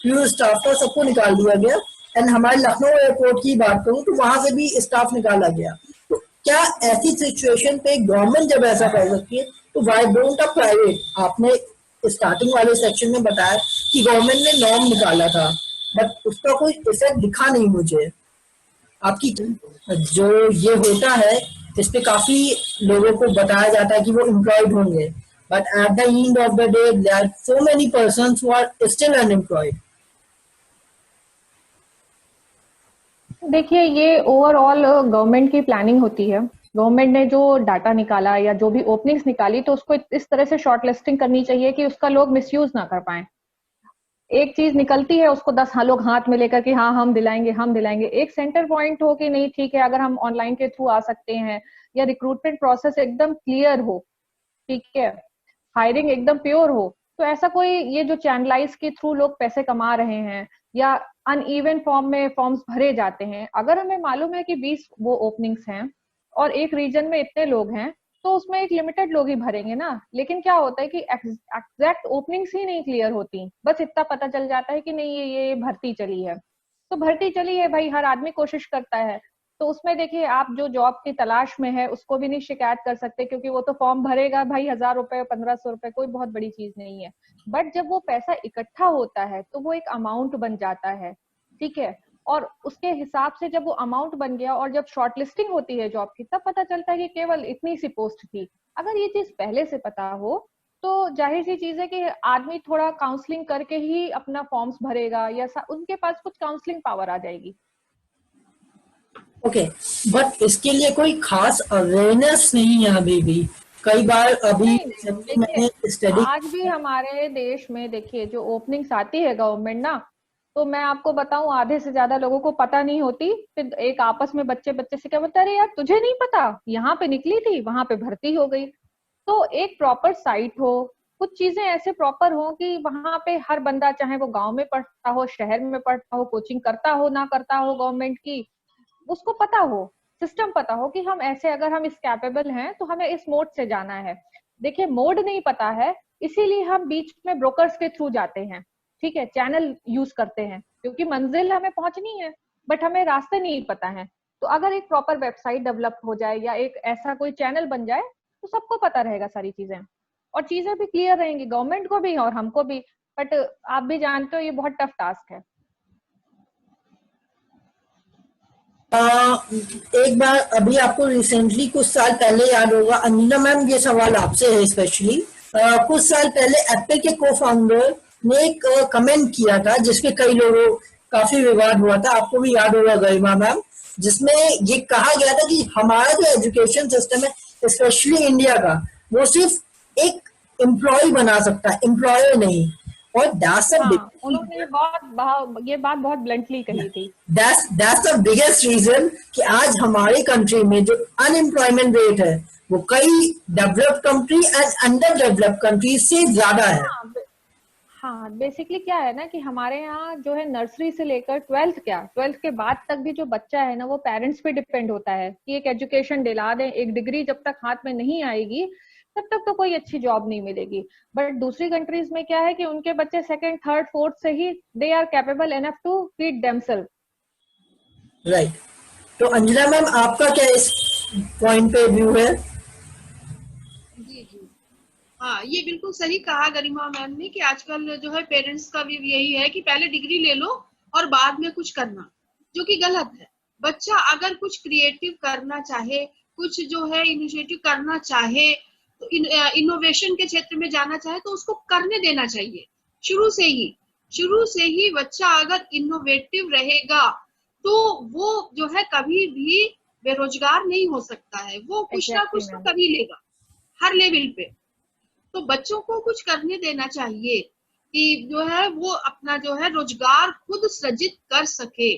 फ्यूल स्टाफ था, सबको निकाल दिया गया। एंड हमारे लखनऊ एयरपोर्ट की बात करूं तो वहां से भी स्टाफ निकाला गया। तो क्या ऐसी सिचुएशन पे गवर्नमेंट जब ऐसा कर सकती है तो वाई डोंट अ प्राइवेट? आपने स्टार्टिंग वाले सेक्शन में बताया कि गवर्नमेंट ने नॉर्म निकाला था, बट उसका कोई इफेक्ट दिखा नहीं मुझे। आपकी जो ये होता है इस पे काफी लोगों को बताया जाता है कि वो एम्प्लॉयड होंगे, but at the end of the day there are so many persons who are still unemployed. देखिए, ये ओवरऑल गवर्नमेंट की प्लानिंग होती है। गवर्नमेंट ने जो डाटा निकाला या जो भी ओपनिंग्स निकाली, तो उसको इस तरह से शॉर्ट लिस्टिंग करनी चाहिए कि उसका लोग मिसयूज ना कर पाए। एक चीज निकलती है, उसको 10 लोग हाथ में लेकर कि हाँ हम दिलाएंगे हम दिलाएंगे। एक सेंटर पॉइंट हो कि नहीं ठीक है, अगर हम ऑनलाइन के थ्रू आ सकते हैं या रिक्रूटमेंट प्रोसेस एकदम क्लियर हो, ठीक है, हायरिंग एकदम प्योर हो, तो ऐसा कोई ये जो चैनलाइज के थ्रू लोग पैसे कमा रहे हैं या अनइवन फॉर्म में फॉर्म्स भरे जाते हैं, अगर हमें मालूम है कि 20 वो ओपनिंग्स हैं और एक रीजन में इतने लोग हैं, तो उसमें एक लिमिटेड लोग ही भरेंगे ना। लेकिन क्या होता है कि एग्जैक्ट ओपनिंग्स ही नहीं क्लियर होती, बस इतना पता चल जाता है कि नहीं ये भर्ती चली है। तो भर्ती चली है भाई, हर आदमी कोशिश करता है, तो उसमें देखिए आप जो जॉब की तलाश में है उसको भी नहीं शिकायत कर सकते, क्योंकि वो तो फॉर्म भरेगा भाई, 1000 रुपए 1500 रुपए कोई बहुत बड़ी चीज नहीं है। बट जब वो पैसा इकट्ठा होता है तो वो एक अमाउंट बन जाता है, ठीक है, और उसके हिसाब से जब वो अमाउंट बन गया और जब शॉर्टलिस्टिंग होती है जॉब की, तब पता चलता है कि केवल इतनी सी पोस्ट थी। अगर ये चीज पहले से पता हो तो जाहिर सी चीज है कि आदमी थोड़ा काउंसलिंग करके ही अपना फॉर्म्स भरेगा या उनके पास कुछ काउंसलिंग पावर आ जाएगी। ओके, बट इसके लिए कोई खास अवेयरनेस नहीं है अभी भी। कई बार अभी नहीं, देखिए मैंने स्टडी आज भी हमारे देश में देखिए जो ओपनिंग्स आती है गवर्नमेंट ना, तो मैं आपको बताऊं आधे से ज्यादा लोगों को पता नहीं होती। फिर एक आपस में बच्चे बच्चे से क्या बोलते, अरे यार तुझे नहीं पता, यहाँ पे निकली थी वहां पे भर्ती हो गई। तो एक प्रॉपर साइट हो, कुछ चीजें ऐसे प्रॉपर हो कि वहां पे हर बंदा, चाहे वो गांव में पढ़ता हो, शहर में पढ़ता हो, कोचिंग करता हो ना करता हो गवर्नमेंट की, उसको पता हो, सिस्टम पता हो कि हम ऐसे अगर हम इस कैपेबल हैं तो हमें इस मोड से जाना है। देखिए मोड नहीं पता है, इसीलिए हम बीच में ब्रोकर्स के थ्रू जाते हैं, ठीक है, चैनल यूज करते हैं, क्योंकि मंजिल हमें पहुंचनी है बट हमें रास्ते नहीं पता है। तो अगर एक प्रॉपर वेबसाइट डेवलप हो जाए या एक ऐसा कोई चैनल बन जाए तो सबको पता रहेगा सारी चीजें, और चीजें भी क्लियर रहेंगी, गवर्नमेंट को भी और हमको भी। बट आप भी जानते हो ये बहुत टफ टास्क है। एक बार अभी आपको रिसेंटली कुछ साल पहले याद होगा, अंजना मैम ये सवाल आपसे है स्पेशली, कुछ साल पहले एप्पल के को फाउंडर ने एक कमेंट किया था जिसपे कई लोगों काफी विवाद हुआ था, आपको भी याद होगा गरिमा मैम, जिसमें ये कहा गया था कि हमारा जो एजुकेशन सिस्टम है स्पेशली इंडिया का, वो सिर्फ एक एम्प्लॉय बना सकता है, एम्प्लॉयर नहीं। और हाँ, उन्होंने ये बात बहुत ब्लंटली कही थी। that's the biggest reason कि आज हमारे कंट्री में जो अनएम्प्लॉयमेंट रेट है वो कई developed country and under developed country से ज्यादा है। हाँ, बेसिकली क्या है ना कि हमारे यहाँ जो है नर्सरी से लेकर 12th, क्या 12th के बाद तक भी जो बच्चा है ना वो पेरेंट्स पे डिपेंड होता है कि एक एजुकेशन दिला दें। एक डिग्री जब तक हाथ में नहीं आएगी तब तक तो कोई अच्छी जॉब नहीं मिलेगी। बट दूसरी कंट्रीज में क्या है कि उनके बच्चे सेकंड थर्ड फोर्थ से ही they are capable enough to feed themself. Right, तो अंजना मैम आपका क्या इस पॉइंट पे व्यू है? जी जी, हाँ ये बिल्कुल सही कहा गरिमा मैम ने कि आजकल जो है पेरेंट्स का भी यही है कि पहले डिग्री ले लो और बाद में कुछ करना, जो कि गलत है। बच्चा अगर कुछ क्रिएटिव करना चाहे, कुछ जो है इनिशिएटिव करना चाहे, तो इनोवेशन के क्षेत्र में जाना चाहे तो उसको करने देना चाहिए शुरू से ही बच्चा अगर इनोवेटिव रहेगा तो वो जो है कभी भी बेरोजगार नहीं हो सकता है, वो कुछ ना कुछ तो कर ही लेगा हर लेवल पे। तो बच्चों को कुछ करने देना चाहिए कि जो है वो अपना जो है रोजगार खुद सृजित कर सके।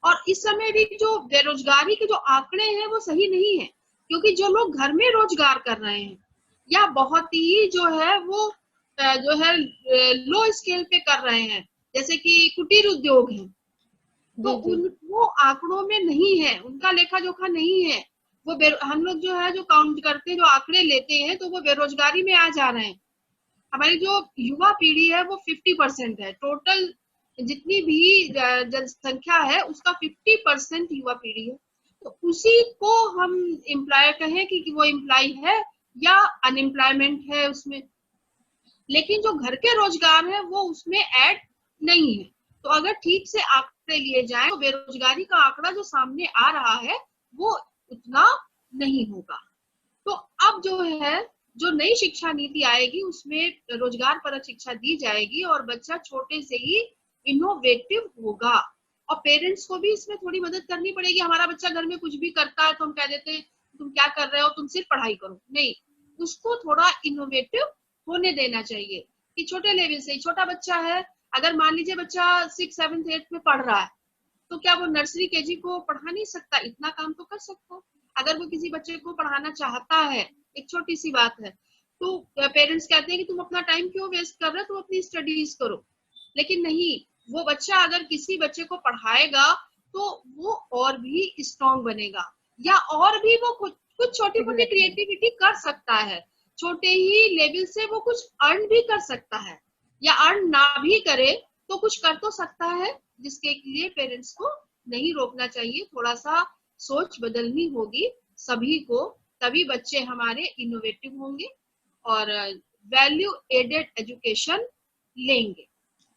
और इस समय भी जो बेरोजगारी के जो आंकड़े हैं वो सही नहीं है, क्योंकि जो लोग घर में रोजगार कर रहे हैं या बहुत ही जो है वो जो है लो स्केल पे कर रहे हैं, जैसे कि कुटीर उद्योग है, तो वो आंकड़ों में नहीं है, उनका लेखा जोखा नहीं है। वो हम लोग जो है जो काउंट करते हैं, जो आंकड़े लेते हैं, तो वो बेरोजगारी में आ जा रहे हैं। हमारी जो युवा पीढ़ी है वो 50% है, टोटल जितनी भी जनसंख्या है उसका 50% युवा पीढ़ी है। तो उसी को हम एम्प्लॉय कहें कि वो एम्प्लॉय है या अनएम्प्लॉयमेंट है उसमें, लेकिन जो घर के रोजगार है वो उसमें ऐड नहीं है। तो अगर ठीक से आंकड़े लिए जाए तो बेरोजगारी का आंकड़ा जो सामने आ रहा है वो उतना नहीं होगा। तो अब जो है, जो नई शिक्षा नीति आएगी उसमें रोजगार परक शिक्षा दी जाएगी और बच्चा छोटे से ही इनोवेटिव होगा। और पेरेंट्स को भी इसमें थोड़ी मदद करनी पड़ेगी। हमारा बच्चा घर में कुछ भी करता है तो हम कह देते हैं तुम क्या कर रहे हो, तुम सिर्फ पढ़ाई करो, नहीं, उसको थोड़ा इनोवेटिव होने देना चाहिए कि छोटे लेवल से ही। छोटा बच्चा है, अगर मान लीजिए बच्चा 6, 7, 8 में पढ़ रहा है, तो क्या वो नर्सरी केजी को पढ़ा नहीं सकता? इतना काम तो कर सकता है। अगर वो किसी बच्चे को पढ़ाना चाहता है, एक छोटी सी बात है, तो पेरेंट्स कहते हैं कि तुम अपना टाइम क्यों वेस्ट कर रहे हो, तुम अपनी स्टडीज करो। लेकिन नहीं, वो बच्चा अगर किसी बच्चे को पढ़ाएगा तो वो और भी स्ट्रॉन्ग बनेगा, या और भी वो कुछ छोटी मोटी क्रिएटिविटी कर सकता है। छोटे ही लेवल से वो कुछ अर्न भी कर सकता है, या अर्न ना भी करे तो कुछ कर तो सकता है, जिसके लिए पेरेंट्स को नहीं रोकना चाहिए। थोड़ा सा सोच बदलनी होगी सभी को, तभी बच्चे हमारे इनोवेटिव होंगे और वैल्यू एडेड एजुकेशन लेंगे।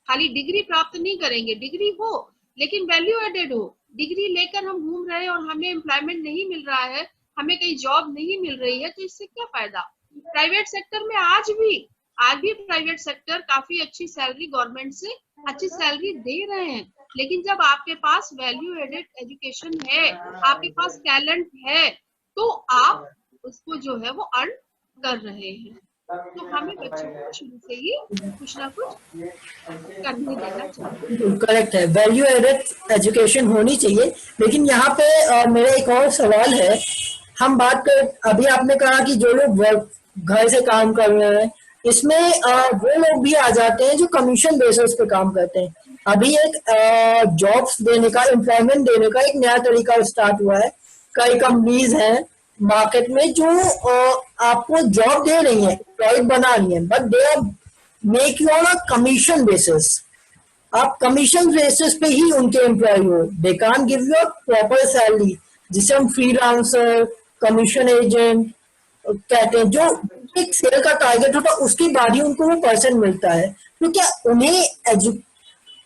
खाली डिग्री प्राप्त नहीं करेंगे, डिग्री हो लेकिन वैल्यू एडेड हो। डिग्री लेकर हम घूम रहे हैं और हमें एम्प्लॉयमेंट नहीं मिल रहा है, हमें कहीं जॉब नहीं मिल रही है, तो इससे क्या फायदा। प्राइवेट सेक्टर में आज भी प्राइवेट सेक्टर काफी अच्छी सैलरी, गवर्नमेंट से अच्छी सैलरी दे रहे हैं। लेकिन जब आपके पास वैल्यू एडेड एजुकेशन है, आपके पास टैलेंट है, तो आप उसको जो है वो अर्न कर रहे हैं। तो हमें बच्चों को शुरू से ही कुछ ना कुछ करने देना चाहिए। करेक्ट है, वैल्यू एडेड एजुकेशन होनी चाहिए। लेकिन यहाँ पे मेरा एक और सवाल है। हम बात कर, अभी आपने कहा कि जो लोग घर से काम कर रहे हैं, इसमें वो लोग भी आ जाते हैं जो कमीशन बेसिस पे काम करते हैं। अभी एक जॉब्स देने का, एम्प्लॉयमेंट देने का एक नया तरीका स्टार्ट हुआ है। कई कंपनीज हैं मार्केट में जो आपको जॉब दे रही है, एम्प्लॉय बना रही है, but they are make you on a commission basis. आप कमीशन बेसिस पे ही उनके एम्प्लॉय हो। They can't give you a proper salary, जिसे हम फ्रीलांसर, कमीशन एजेंट कहते हैं। जो एक सेल का टारगेट होता है उसके बाद ही उनको वो पर्सन मिलता है। तो क्या उन्हें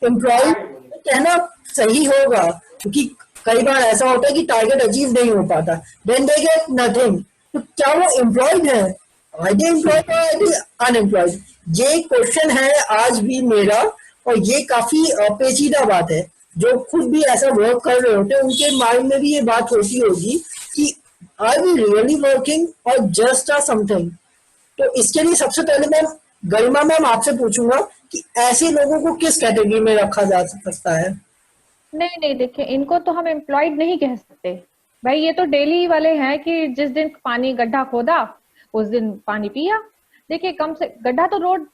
एम्प्लॉय कहना सही होगा? क्योंकि कई बार ऐसा होता है कि टारगेट अचीव नहीं हो पाता, देन दे गेट नथिंग। तो क्या वो एम्प्लॉयड है, आईडी एम्प्लॉयड है, आईडी अनएम्प्लॉयड? ये क्वेश्चन है आज भी मेरा, और ये काफी पेचीदा बात है। जो खुद भी ऐसा वर्क कर रहे होते हैं उनके माइंड में भी ये बात होती होगी कि आर वी रियली वर्किंग और जस्ट आ समथिंग। तो इसके लिए सबसे पहले मैं गरिमा मैम आपसे पूछूंगा कि ऐसे लोगों को किस कैटेगरी में रखा जा सकता है? नहीं नहीं, देखिए, इनको तो हम एम्प्लॉयड नहीं कह सकते भाई। ये तो डेली वाले हैं कि जिस दिन पानी गड्ढा खोदा उस दिन पानी पिया। देखिए, कम से गड्ढा तो रोड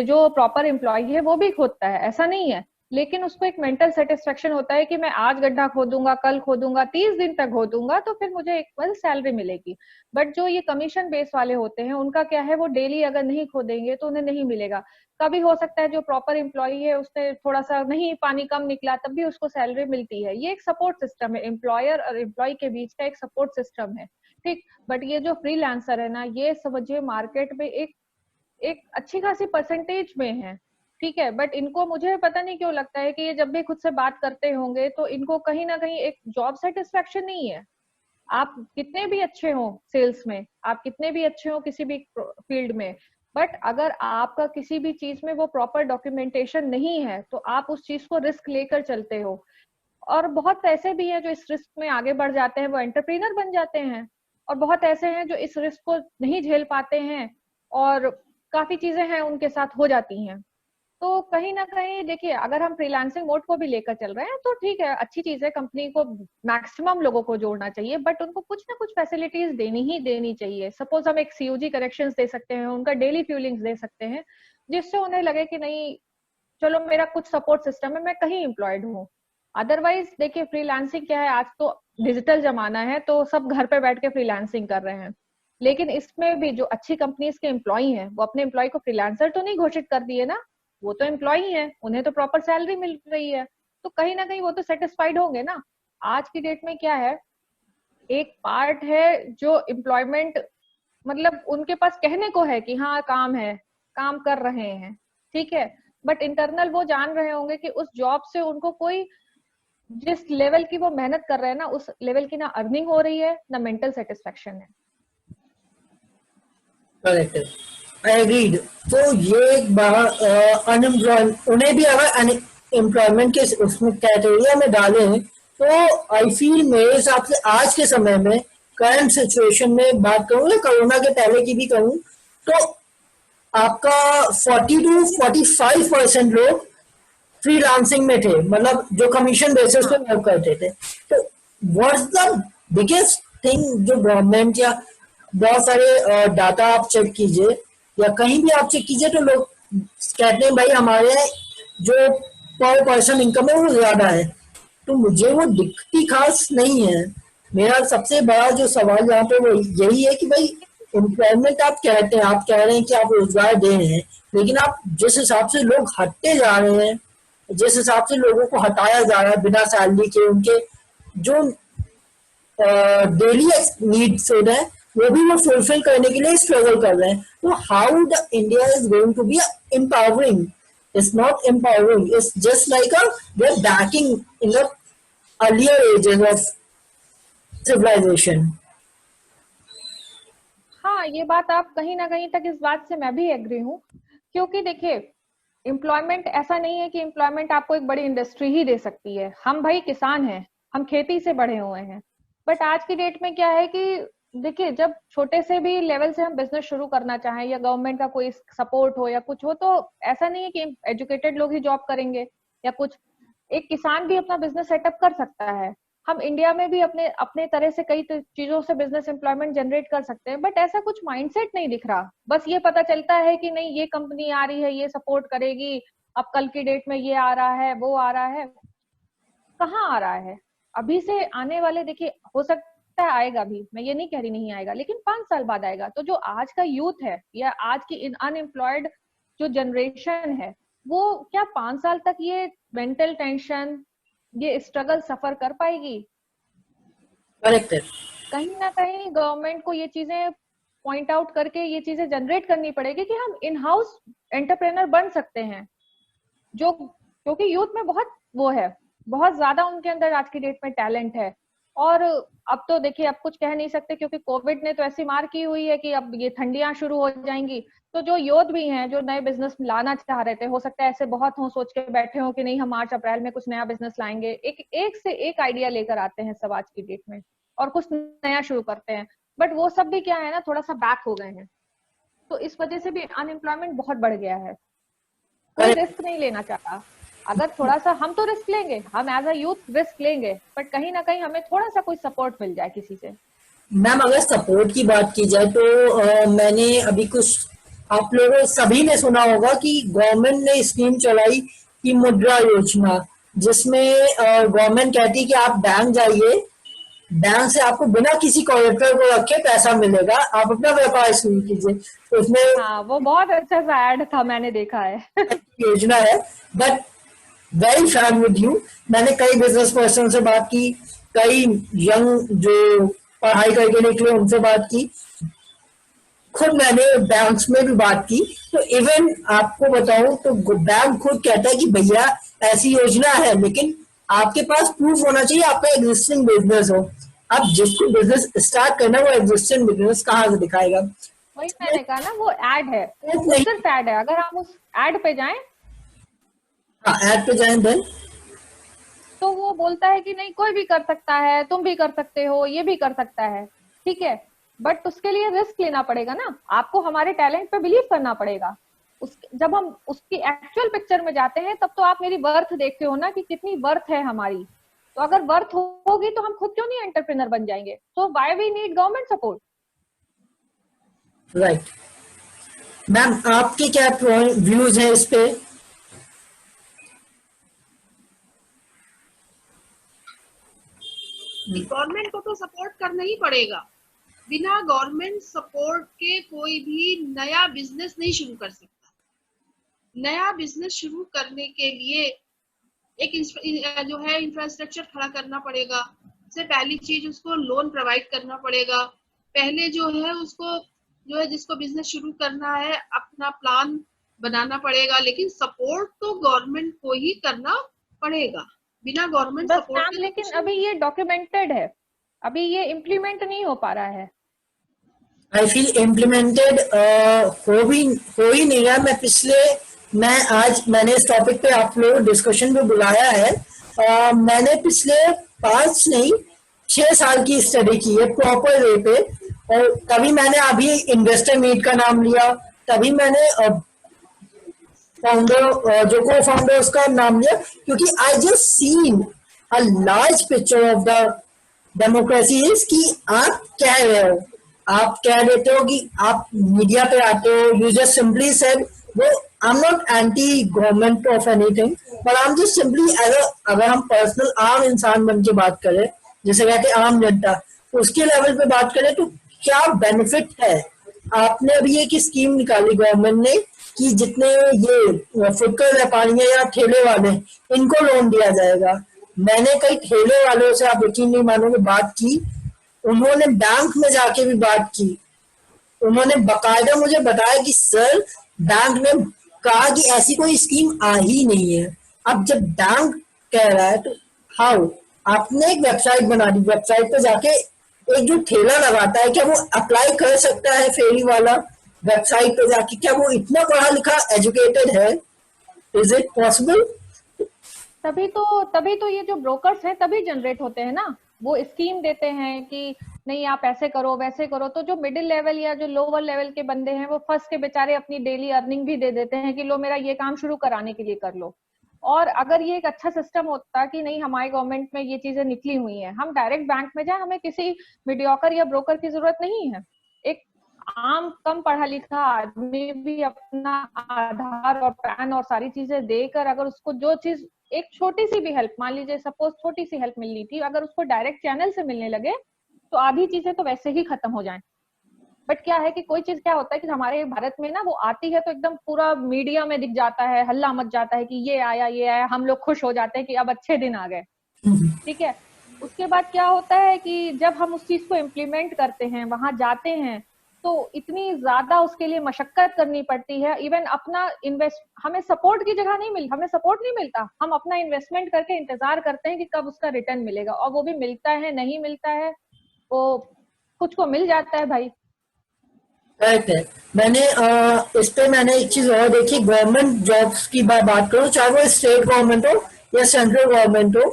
जो प्रॉपर एम्प्लॉय है वो भी खोदता है, ऐसा नहीं है, लेकिन उसको एक मेंटल सेटिस्फेक्शन होता है कि मैं आज गड्ढा खोदूंगा, कल खोदूंगा, 30 दिन तक खोदूंगा तो फिर मुझे एक बार सैलरी मिलेगी। बट जो ये कमीशन बेस वाले होते हैं उनका क्या है, वो डेली अगर नहीं खोदेंगे तो उन्हें नहीं मिलेगा। कभी हो सकता है जो प्रॉपर एम्प्लॉय है उसने थोड़ा सा नहीं, पानी कम निकला तब भी उसको सैलरी मिलती है। ये एक सपोर्ट सिस्टम है, एम्प्लॉयर और एम्प्लॉय के बीच का एक सपोर्ट सिस्टम है, ठीक। बट ये जो फ्रीलांसर है ना, ये समझिए मार्केट में एक अच्छी खासी परसेंटेज में है, ठीक है। बट इनको मुझे पता नहीं क्यों लगता है कि ये जब भी खुद से बात करते होंगे तो इनको कहीं ना कहीं एक जॉब सेटिस्फेक्शन नहीं है। आप कितने भी अच्छे हो सेल्स में, आप कितने भी अच्छे हो किसी भी फील्ड में, बट अगर आपका किसी भी चीज में वो प्रॉपर डॉक्यूमेंटेशन नहीं है तो आप उस चीज को रिस्क लेकर चलते हो। और बहुत ऐसे भी हैं जो इस रिस्क में आगे बढ़ जाते हैं, वो एंटरप्रेन्योर बन जाते हैं। और बहुत ऐसे हैं जो इस रिस्क को नहीं झेल पाते हैं और काफी चीजें हैं उनके साथ हो जाती हैं। तो कहीं ना कहीं देखिए, अगर हम फ्रीलांसिंग मोड को भी लेकर चल रहे हैं तो ठीक है, अच्छी चीज है, कंपनी को मैक्सिमम लोगों को जोड़ना चाहिए, बट उनको कुछ ना कुछ फैसिलिटीज देनी चाहिए। सपोज हम एक सीयूजी करेक्शंस दे सकते हैं, उनका डेली फ्यूलिंग्स दे सकते हैं, जिससे उन्हें लगे कि नहीं, चलो मेरा कुछ सपोर्ट सिस्टम है, मैं कहीं एम्प्लॉयड हूँ। अदरवाइज देखिए फ्रीलांसिंग क्या है, आज तो डिजिटल जमाना है तो सब घर पे बैठ के फ्रीलांसिंग कर रहे हैं, लेकिन इसमें भी जो अच्छी कंपनीज के एम्प्लॉय हैं वो अपने एम्प्लॉय को फ्रीलांसर तो नहीं घोषित कर दिए ना, वो तो एम्प्लॉय ही है, उन्हें तो प्रॉपर सैलरी मिल रही है, तो कहीं ना कहीं वो तो सेटिस्फाइड होंगे ना। आज की डेट में क्या है, एक पार्ट है जो एम्प्लॉयमेंट मतलब उनके पास कहने को है कि हाँ काम है, काम कर रहे हैं, ठीक है, बट इंटरनल वो जान रहे होंगे कि उस जॉब से उनको कोई, जिस लेवल की वो मेहनत कर रहे हैं ना उस लेवल की ना अर्निंग हो रही है ना मेंटल सेटिस्फेक्शन है। Correct, I agreed. तो ये एक बात, अनएम्प्लॉयमेंट उन्हें भी अगर एम्प्लॉयमेंट के उसमें कैटेगरी में डाले हैं तो आई फील मेरे हिसाब से आज के समय में करंट सिचुएशन में बात करूँ या कोरोना के पहले की भी कहूँ तो आपका 40 to 45% लोग फ्रीलांसिंग में थे, मतलब जो कमीशन बेसिस पे वर्क करते थे। तो व्हाट्स द बिगेस्ट थिंग जो गवर्नमेंट या बहुत सारे डाटा आप चेक कीजिए या कहीं भी आप चेक कीजिए तो लोग कहते हैं भाई हमारे जो पर पर्सन इनकम है वो ज्यादा है, तो मुझे वो दिखती खास नहीं है। मेरा सबसे बड़ा जो सवाल यहाँ पे वो यही है कि भाई एम्प्लॉयमेंट आप कहते हैं, आप कह रहे हैं कि आप रोजगार दे रहे हैं, लेकिन आप जिस हिसाब से लोग हटते जा रहे हैं, जिस हिसाब से लोगों को हटाया जा रहा है बिना सैलरी के, उनके जो डेली नीड्स हो रहे हैं वो भी वो फुलफिल करने के लिए स्ट्रगल कर रहे हैं। तो how the India is going to be empowering? It's not empowering, it's just like they're backing in the earlier ages of civilization. हाँ, ये बात आप कहीं ना कहीं तक, इस बात से मैं भी एग्री हूँ, क्योंकि देखिए एम्प्लॉयमेंट ऐसा नहीं है कि एम्प्लॉयमेंट आपको एक बड़ी इंडस्ट्री ही दे सकती है। हम भाई किसान हैं, हम खेती से बढ़े हुए हैं, बट आज की डेट में क्या है कि देखिए जब छोटे से भी लेवल से हम बिजनेस शुरू करना चाहें या गवर्नमेंट का कोई सपोर्ट हो या कुछ हो, तो ऐसा नहीं है कि एजुकेटेड लोग ही जॉब करेंगे या कुछ, एक किसान भी अपना बिजनेस सेटअप कर सकता है। हम इंडिया में भी अपने अपने तरह से कई चीजों से बिजनेस एम्प्लॉयमेंट जनरेट कर सकते हैं, बट ऐसा कुछ माइंडसेट नहीं दिख रहा। बस ये पता चलता है कि नहीं ये कंपनी आ रही है, ये सपोर्ट करेगी, अब कल की डेट में ये आ रहा है, वो आ रहा है। कहाँ आ रहा है? अभी से आने वाले, देखिए हो सकता है आएगा भी, मैं ये नहीं कह रही नहीं आएगा, लेकिन 5 साल बाद आएगा। तो जो आज का यूथ है या आज की अनएम्प्लॉयड जो जनरेशन है, वो क्या 5 साल तक ये मेंटल टेंशन, ये स्ट्रगल सफर कर पाएगी? करेक्ट है। कहीं ना कहीं गवर्नमेंट को ये चीजें पॉइंट आउट करके ये चीजें जनरेट करनी पड़ेगी कि हम इन हाउस एंटरप्रेनर बन सकते हैं, जो क्योंकि यूथ में बहुत वो है, बहुत ज्यादा उनके अंदर आज की डेट में टैलेंट है। और अब तो देखिए अब कुछ कह नहीं सकते, क्योंकि कोविड ने तो ऐसी मार की हुई है कि अब ये ठंडियां शुरू हो जाएंगी, तो जो युवक भी हैं जो नए बिजनेस लाना चाह रहे थे, हो सकता है ऐसे बहुत हो सोच के बैठे हो कि नहीं हम मार्च अप्रैल में कुछ नया बिजनेस लाएंगे, एक से एक आइडिया लेकर आते हैं सब आज की डेट में और कुछ नया शुरू करते हैं, बट वो सब भी क्या है ना, थोड़ा सा बैक हो गए हैं। तो इस वजह से भी अनएम्प्लॉयमेंट बहुत बढ़ गया है। कोई रिस्क नहीं लेना चाहता। अगर थोड़ा सा हम तो रिस्क लेंगे, हम एज अ यूथ रिस्क लेंगे, बट कहीं ना कहीं हमें थोड़ा सा कोई सपोर्ट मिल जाए किसी से। मैम अगर सपोर्ट की बात की जाए तो मैंने अभी कुछ, आप लोगों सभी ने सुना होगा कि गवर्नमेंट ने स्कीम चलाई कि मुद्रा योजना, जिसमें गवर्नमेंट कहती है कि आप बैंक जाइए, बैंक से आपको बिना किसी कोलेटरल को रखे पैसा मिलेगा, आप अपना व्यापार शुरू कीजिए। तो उसमें हाँ, वो बहुत अच्छा सा ऐड था, मैंने देखा है। योजना है। But very Frank with you, मैंने कई बिजनेस पर्सन से बात की, कई यंग जो पढ़ाई करके निकले उनसे बात की, खुद मैंने बैंक्स में भी बात की, तो इवन आपको बताऊं तो बैंक खुद कहता है कि भैया ऐसी योजना है, लेकिन आपके पास प्रूफ होना चाहिए आपका एग्जिस्टिंग बिजनेस हो। अब जिसको बिजनेस स्टार्ट करना है वो एग्जिस्टिंग बिजनेस कहाँ से दिखाएगा? वही मैंने कहा ना, वो ऐड है, वो नहीं। सिर्फ ऐड है। अगर आप उस ऐड पे जाएं हाँ, ऐड पे जाएं देन तो वो बोलता है कि नहीं कोई भी कर सकता है, तुम भी कर सकते हो, ये भी कर सकता है, ठीक है, बट उसके लिए रिस्क लेना पड़ेगा ना, आपको हमारे टैलेंट पे बिलीव करना पड़ेगा। जब हम उसकी एक्चुअल पिक्चर में जाते हैं तब तो आप मेरी वर्थ देखते हो ना कि कितनी वर्थ है हमारी। तो अगर वर्थ होगी तो हम खुद क्यों नहीं एंटरप्रेन्योर बन जाएंगे? तो why we need government support. Right. Ma'am आपके क्या व्यूज हैं इस पे? गवर्नमेंट को तो सपोर्ट करना ही पड़ेगा। बिना गवर्नमेंट सपोर्ट के कोई भी नया बिजनेस नहीं शुरू कर सकता। नया बिजनेस शुरू करने के लिए एक जो है इंफ्रास्ट्रक्चर खड़ा करना पड़ेगा। सबसे पहली चीज उसको लोन प्रोवाइड करना पड़ेगा। पहले जो है उसको जो है जिसको बिजनेस शुरू करना है अपना प्लान बनाना पड़ेगा, लेकिन सपोर्ट तो गवर्नमेंट को ही करना पड़ेगा। बिना गवर्नमेंट बस सपोर्ट मैम, लेकिन अभी ये डॉक्यूमेंटेड है, अभी ये इम्प्लीमेंट नहीं हो पा रहा है। आई फील इम्प्लीमेंटेड हो ही नहीं रहा। मैंने इस टॉपिक पे आप लोग डिस्कशन पे बुलाया है। मैंने पिछले 5 नहीं 6 साल की स्टडी की है प्रॉपर वे पे, और तभी मैंने अभी इन्वेस्टर मीट का नाम लिया, तभी मैंने फाउंडर जो को फाउंडर उसका नाम लिया, क्योंकि I just seen a large picture of the democracy is कि आप कह रहे हो, आप कह देते हो कि आप मीडिया पे आते हो, यू जस्ट सिंपली सेड वो I am not anti government of anything, but I am just simply अगर हम पर्सनल आम इंसान बन के बात करें, जैसे कहते हैं आम जनता, उसके लेवल पे बात करें तो क्या बेनिफिट है। आपने अभी एक स्कीम निकाली गवर्नमेंट ने कि जितने ये फुटकर व्यापारी हैं या ठेले वाले, इनको लोन दिया जाएगा। मैंने कई ठेले वालों से, आप यकीन नहीं मानोगे, बात की, उन्होंने बैंक में जाके भी बात की, उन्होंने बकायदा मुझे बताया कि सर बैंक ने कहा कि ऐसी कोई स्कीम आ ही नहीं है। अब जब बैंक कह रहा है तो हाउ। आपने एक वेबसाइट बना दी, वेबसाइट पे जाके एक जो ठेला लगाता है क्या वो अप्लाई कर सकता है, फेरी वाला वेबसाइट पे जाके, क्या वो इतना पढ़ा लिखा एजुकेटेड है? Is it possible? तभी तो ये जो ब्रोकर्स हैं तभी जनरेट होते हैं ना, वो स्कीम देते हैं कि नहीं आप ऐसे करो वैसे करो, तो जो मिडिल लेवल या जो लोअर लेवल के बंदे हैं वो फंस के बेचारे अपनी डेली अर्निंग भी दे देते हैं कि लो मेरा ये काम शुरू कराने के लिए कर लो। और अगर ये एक अच्छा सिस्टम होता कि नहीं हमारे गवर्नमेंट में ये चीजें निकली हुई हैं, हम डायरेक्ट बैंक में जाए, हमें किसी मीडियोकर या ब्रोकर की जरूरत नहीं है। एक आम कम पढ़ा लिखा आदमी भी अपना आधार और पैन और सारी चीजें देकर अगर उसको जो चीज एक छोटी सी भी हेल्प, मान लीजिए सपोज छोटी सी हेल्प मिलनी थी, अगर उसको डायरेक्ट चैनल से मिलने लगे तो आधी चीजें तो वैसे ही खत्म हो जाएं। बट क्या है कि कोई चीज क्या होता है कि हमारे भारत में ना वो आती है तो एकदम पूरा मीडिया में दिख जाता है, हल्ला मच जाता है कि ये आया, हम लोग खुश हो जाते हैं कि अब अच्छे दिन आ गए। ठीक है, उसके बाद क्या होता है कि जब हम उस चीज को इम्प्लीमेंट करते हैं, वहां जाते हैं, तो इतनी ज्यादा उसके लिए मशक्कत करनी पड़ती है। इवन अपना हमें सपोर्ट की जगह हमें सपोर्ट नहीं मिलता, हम अपना इन्वेस्टमेंट करके इंतजार करते हैं कि कब उसका रिटर्न मिलेगा, और वो भी मिलता है नहीं मिलता है, वो कुछ को मिल जाता है भाई। करेक्ट है। इस पे मैंने एक चीज और देखी, गवर्नमेंट जॉब्स की बात करूं, चाहे वो स्टेट गवर्नमेंट हो या सेंट्रल गवर्नमेंट हो,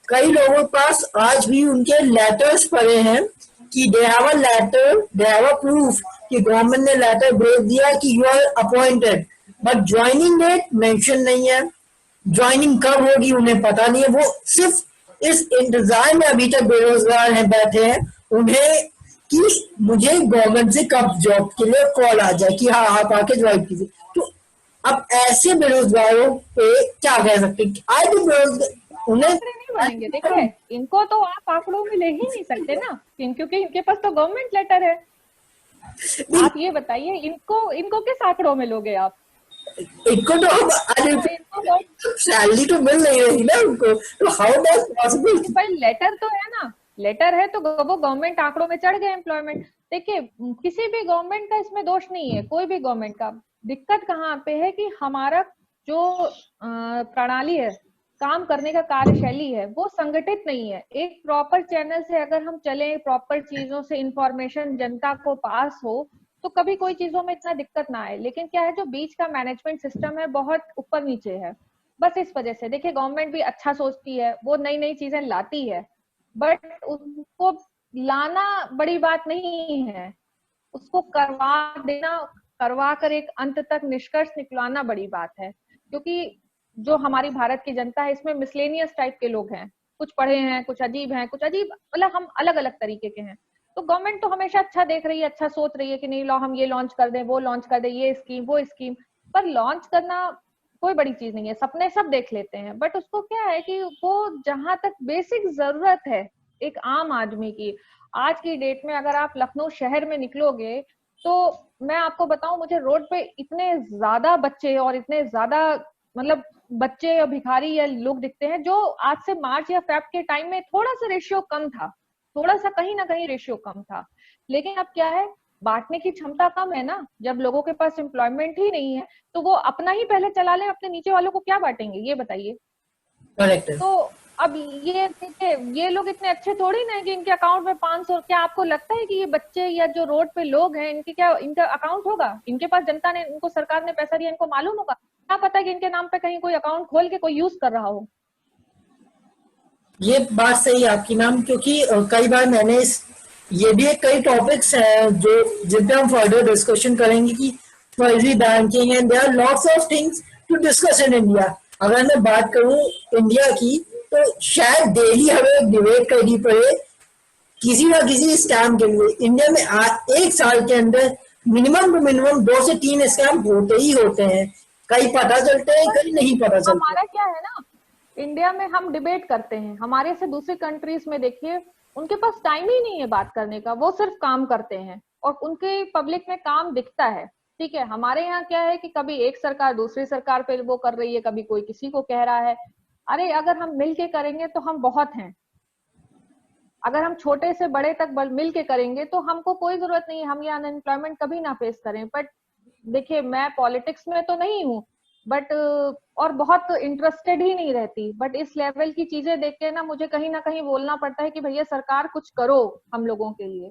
कई लोगों के पास आज भी उनके लेटर्स पड़े हैं कि they have a letter, they have a proof कि गवर्नमेंट ने लेटर भेज दिया कि you are appointed, but joining date mention नहीं है, ज्वाइनिंग कब होगी उन्हें पता नहीं है। वो सिर्फ इस इंतजार में अभी तक बेरोजगार हैं, बैठे हैं, उन्हें कि मुझे गवर्नमेंट से कब जॉब के लिए कॉल आ जाए कि हाँ आप आके ज्वाइन कीजिए। तो अब ऐसे बेरोजगारों पे क्या कह सकते हैं? आज भी बेरोजगार उन्हें नहीं बनेंगे। देखिए इनको तो आप आंकड़ों में ले ही नहीं सकते ना, क्योंकि इनके पास तो गवर्नमेंट लेटर है। आप ये बताइए इनको किस आंकड़ों में लोगे आप? इनको तो सैलरी तो मिल नहीं रही ना उनको, तो हाउ दैट पॉसिबल? भाई लेटर तो है ना, लेटर है तो वो गवर्नमेंट आंकड़ों में चढ़ गए एम्प्लॉयमेंट। देखिए किसी भी गवर्नमेंट का इसमें दोष नहीं है, कोई भी गवर्नमेंट का। दिक्कत कहाँ पे है कि हमारा जो प्रणाली है, काम करने का कार्यशैली है, वो संगठित नहीं है। एक प्रॉपर चैनल से अगर हम चले, प्रॉपर चीजों से इंफॉर्मेशन जनता को पास हो, तो कभी कोई चीजों में इतना दिक्कत ना आए। लेकिन क्या है, जो बीच का मैनेजमेंट सिस्टम है बहुत ऊपर नीचे है, बस इस वजह से। देखिए गवर्नमेंट भी अच्छा सोचती है, वो नई नई चीजें लाती है, बट उसको लाना बड़ी बात नहीं है, उसको करवा देना, करवा कर एक अंत तक निष्कर्ष निकलवाना बड़ी बात है। क्योंकि जो हमारी भारत की जनता है इसमें मिसलेनियस टाइप के लोग हैं, कुछ पढ़े हैं, कुछ अजीब हैं, कुछ अजीब, मतलब हम अलग अलग तरीके के हैं। तो गवर्नमेंट तो हमेशा अच्छा देख रही है, अच्छा सोच रही है कि नहीं लो हम ये लॉन्च कर दें, वो लॉन्च कर दें, ये स्कीम वो स्कीम, पर लॉन्च करना कोई बड़ी चीज नहीं है, सपने सब देख लेते हैं। बट उसको क्या है कि वो जहां तक बेसिक जरूरत है एक आम आदमी की। आज की डेट में अगर आप लखनऊ शहर में निकलोगे तो मैं आपको बताऊं, मुझे रोड पे इतने ज्यादा बच्चे और इतने ज्यादा मतलब बच्चे या भिखारी या लोग दिखते हैं, जो आज से मार्च या फेब के टाइम में थोड़ा सा रेशियो कम था, थोड़ा सा कहीं ना कहीं रेशियो कम था। लेकिन अब क्या है, बांटने की क्षमता कम है ना। जब लोगों के पास एम्प्लॉयमेंट ही नहीं है तो वो अपना ही पहले चला लें, अपने नीचे वालों को क्या बांटेंगे, ये बताइए। करेक्ट है। तो अब ये देखिए, ये लोग इतने अच्छे थोड़ी ना है कि इनके अकाउंट में 500, क्या आपको लगता है कि ये बच्चे या जो रोड पे लोग हैं इनके क्या इनका अकाउंट होगा? इनके पास जनता ने, इनको सरकार ने पैसा दिया, इनको मालूम होगा? क्या पता है कि इनके नाम पे कहीं कोई अकाउंट खोल के कोई यूज कर रहा हो। ये बात सही है आपकी मैम, क्योंकि कई बार मैंने ये भी एक कई टॉपिक्स हैं जो जिन पे हम फर्दर डिस्कशन करेंगे कि फर्जी banking and there are lots of things to discuss in India. अगर मैं बात करूं इंडिया की तो शायद डेली हमें डिबेट करनी पड़े किसी ना किसी स्कैम के लिए। इंडिया में एक साल के अंदर मिनिमम टू मिनिमम 2 से 3 स्कैम होते ही होते हैं। कई पता चलते हैं, कई नहीं पता चलते। हमारा क्या है ना, इंडिया में हम डिबेट करते हैं, हमारे से दूसरी कंट्रीज में देखिए उनके पास टाइम ही नहीं है बात करने का, वो सिर्फ काम करते हैं और उनके पब्लिक में काम दिखता है। ठीक है, हमारे यहाँ क्या है कि कभी एक सरकार दूसरी सरकार पे वो कर रही है, कभी कोई किसी को कह रहा है। अरे अगर हम मिल के करेंगे तो हम बहुत हैं, अगर हम छोटे से बड़े तक मिल के करेंगे तो हमको कोई जरूरत नहीं है, हम ये अनएम्प्लॉयमेंट कभी ना फेस करें। बट देखिए, मैं पॉलिटिक्स में तो नहीं हूँ बट और बहुत इंटरेस्टेड ही नहीं रहती, बट इस लेवल की चीजें देख के ना मुझे कहीं ना कहीं बोलना पड़ता है कि भैया सरकार कुछ करो, हम लोगों के लिए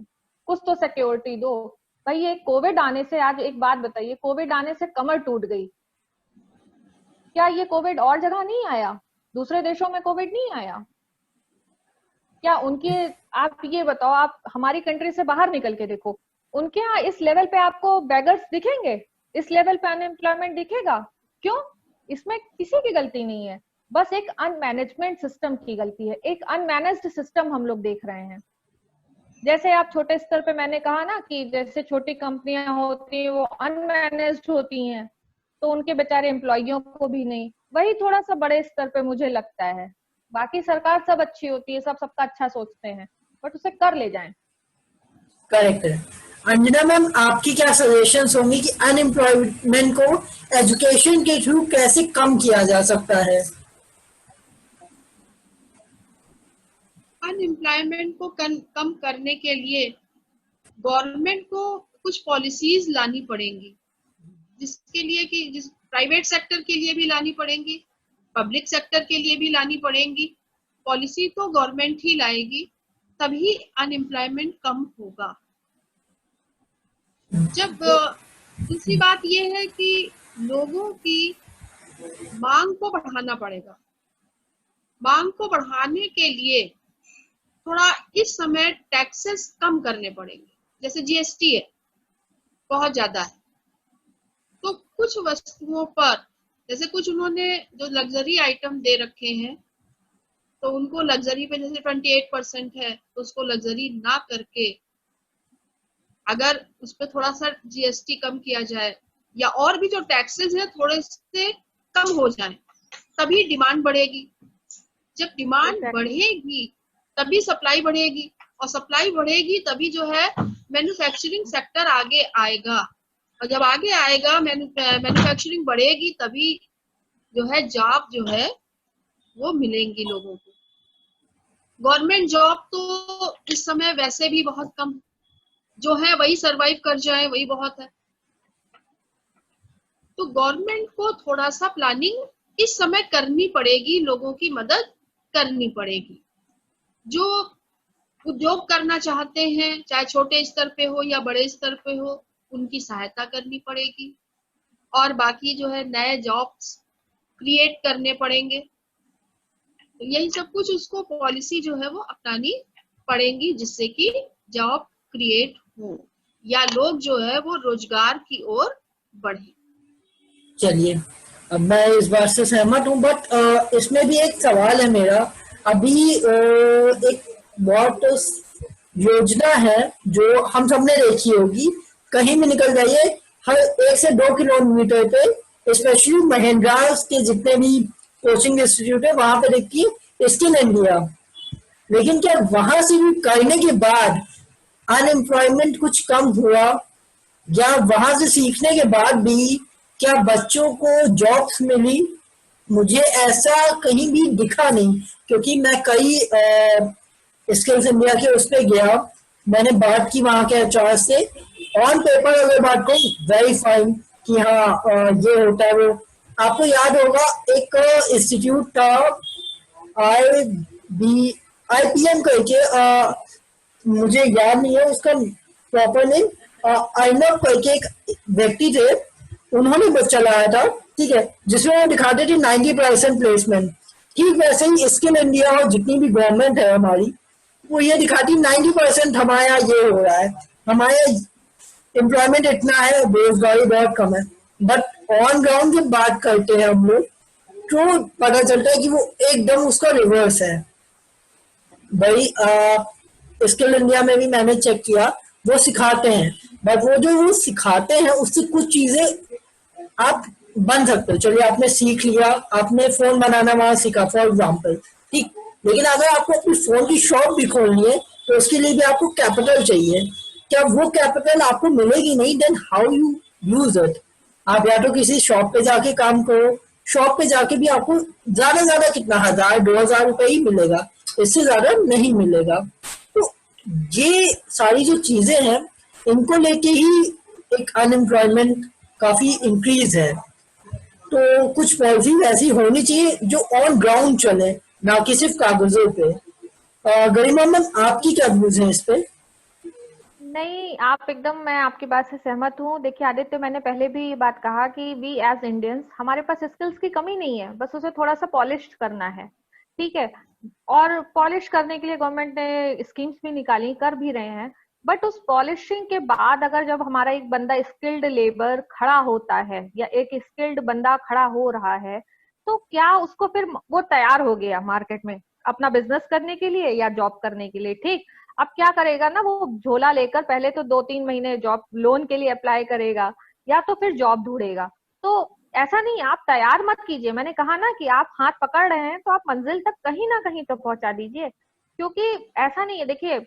कुछ तो सिक्योरिटी दो। भाई ये कोविड आने से, आज एक बात बताइए, कोविड आने से कमर टूट गई, क्या ये कोविड और जगह नहीं आया? दूसरे देशों में कोविड नहीं आया क्या? उनके, आप ये बताओ, आप हमारी कंट्री से बाहर निकल के देखो, उनके यहाँ इस लेवल पे आपको बेगर्स दिखेंगे, इस लेवल पे अनएम्प्लॉयमेंट दिखेगा? क्यों? इसमें किसी की गलती नहीं है, बस एक अनमैनेजमेंट सिस्टम की गलती है, एक अनमैनेज्ड सिस्टम हम लोग देख रहे हैं। जैसे आप छोटे स्तर पे, मैंने कहा ना कि जैसे छोटी कंपनियां होती हैं वो अनमैनेज्ड होती हैं, तो उनके बेचारे एम्प्लॉइयों को भी नहीं, वही थोड़ा सा बड़े स्तर पे मुझे लगता है। बाकी सरकार सब अच्छी होती है, सब सबका अच्छा सोचते हैं, बट उसे कर ले जाएं। करेक्ट है। अंजना मैम, आपकी क्या सजेशंस होंगी कि अनएम्प्लॉयमेंट को एजुकेशन के थ्रू कैसे कम किया जा सकता है? अनएम्प्लॉयमेंट को कम करने के लिए गवर्नमेंट को कुछ पॉलिसीज लानी पड़ेंगी, जिसके लिए कि जिस प्राइवेट सेक्टर के लिए भी लानी पड़ेंगी, पब्लिक सेक्टर के लिए भी लानी पड़ेंगी। पॉलिसी तो गवर्नमेंट ही लाएगी, तभी अनएम्प्लॉयमेंट कम होगा। जब दूसरी बात यह है कि लोगों की मांग को बढ़ाना पड़ेगा। मांग को बढ़ाने के लिए थोड़ा इस समय टैक्सेस कम करने पड़ेंगे, जैसे जीएसटी है बहुत ज्यादा है, तो कुछ वस्तुओं पर, जैसे कुछ उन्होंने जो लग्जरी आइटम दे रखे हैं तो उनको लग्जरी पे जैसे 28% है, तो उसको लग्जरी ना करके अगर उस पर थोड़ा सा जीएसटी कम किया जाए, या और भी जो टैक्सेस है थोड़े से कम हो जाए, तभी डिमांड बढ़ेगी। जब डिमांड बढ़ेगी तभी सप्लाई बढ़ेगी, और सप्लाई बढ़ेगी तभी जो है मैन्युफैक्चरिंग सेक्टर आगे आएगा, और जब आगे आएगा मैन्युफैक्चरिंग बढ़ेगी तभी जो है जॉब जो है वो मिलेंगी लोगों को। गवर्नमेंट जॉब तो इस समय वैसे भी बहुत कम, जो है वही सरवाइव कर जाए वही बहुत है। तो गवर्नमेंट को थोड़ा सा प्लानिंग इस समय करनी पड़ेगी, लोगों की मदद करनी पड़ेगी। जो उद्योग करना चाहते हैं, चाहे छोटे स्तर पे हो या बड़े स्तर पे हो, उनकी सहायता करनी पड़ेगी, और बाकी जो है नए जॉब्स क्रिएट करने पड़ेंगे। तो यही सब कुछ उसको पॉलिसी जो है वो अपनानी पड़ेंगी, जिससे कि जॉब क्रिएट हो या लोग जो है वो रोजगार की ओर बढ़े। चलिए, अब मैं इस बात से सहमत हूँ, बट इसमें भी एक सवाल है मेरा। अभी एक बहुत योजना है जो हम सबने देखी होगी, कहीं भी निकल जाइए हर 1 से 2 किलोमीटर पे, स्पेशली महिंद्रा के जितने भी कोचिंग इंस्टीट्यूट है वहां पे देखिए स्किल इंडिया। लेकिन क्या वहां से भी करने के बाद अनएम्प्लॉयमेंट कुछ कम हुआ, या वहां से सीखने के बाद भी क्या बच्चों को जॉब्स मिली? मुझे ऐसा कहीं भी दिखा नहीं, क्योंकि मैं कई स्किल्स इंडिया के उस पर गया, मैंने बात की वहां के एचआर से। ऑन पेपर अगर बात करूं, वेरी फाइन कि हाँ ये होता है वो। आपको याद होगा एक इंस्टीट्यूट था IPM करके, मुझे याद नहीं है उसका प्रॉपर नेम, अर्नब करके एक व्यक्ति थे, उन्होंने बस चलाया था, ठीक है, जिसमें वो दिखाते थे 90% प्लेसमेंट। ठीक वैसे ही स्किल इंडिया और जितनी भी गवर्नमेंट है हमारी, वो ये दिखाती 90% हमारे यहाँ ये हो रहा है, हमारे एम्प्लॉयमेंट इतना है, बेरोजगारी बहुत कम है। बट ऑन ग्राउंड जब बात करते हैं हम लोग, तो पता चलता है कि वो एकदम उसका रिवर्स है। भाई स्किल इंडिया में भी मैंने चेक किया, वो सिखाते हैं, बट वो सिखाते हैं उससे कुछ चीजें आप बन सकते हो। चलिए आपने सीख लिया, आपने फोन बनाना वहां सीखा फॉर एग्जाम्पल, ठीक, लेकिन अगर आपको अपनी फोन की शॉप भी खोलनी है तो उसके लिए भी आपको कैपिटल चाहिए। क्या वो कैपिटल आपको मिलेगी नहीं, then how you use it? आप या तो किसी शॉप पे जाके काम करो, शॉप पे जाके भी आपको ज्यादा कितना 1000-2000 रुपए ही मिलेगा, इससे ज्यादा नहीं मिलेगा। तो ये सारी जो चीजें हैं, इनको लेके ही एक अनएम्प्लॉयमेंट काफी इंक्रीज है। तो कुछ पॉलिसी ऐसी होनी चाहिए जो ऑन ग्राउंड चले, ना कि सिर्फ कागजों पे। गरिमा मैम, आपकी क्या व्यूज हैं इस पे? नहीं, आप एकदम, मैं आपकी बात से सहमत हूँ। देखिए आदित्य, मैंने पहले भी ये बात कहा कि वी एज इंडियंस, हमारे पास स्किल्स की कमी नहीं है, बस उसे थोड़ा सा पॉलिश करना है, ठीक है। और पॉलिश करने के लिए गवर्नमेंट ने स्कीम्स भी निकाली, कर भी रहे हैं। बट उस पॉलिशिंग के बाद अगर जब हमारा एक बंदा स्किल्ड लेबर खड़ा होता है या एक स्किल्ड बंदा खड़ा हो रहा है, तो क्या उसको फिर वो तैयार हो गया मार्केट में अपना बिजनेस करने के लिए या जॉब करने के लिए, ठीक। अब क्या करेगा ना, वो झोला लेकर पहले तो 2-3 महीने जॉब लोन के लिए अप्लाई करेगा, या तो फिर जॉब ढूंढेगा। तो ऐसा नहीं, आप तैयार मत कीजिए। मैंने कहा ना कि आप हाथ पकड़ रहे हैं तो आप मंजिल तक कहीं ना कहीं तो पहुंचा दीजिए, क्योंकि ऐसा नहीं है। देखिए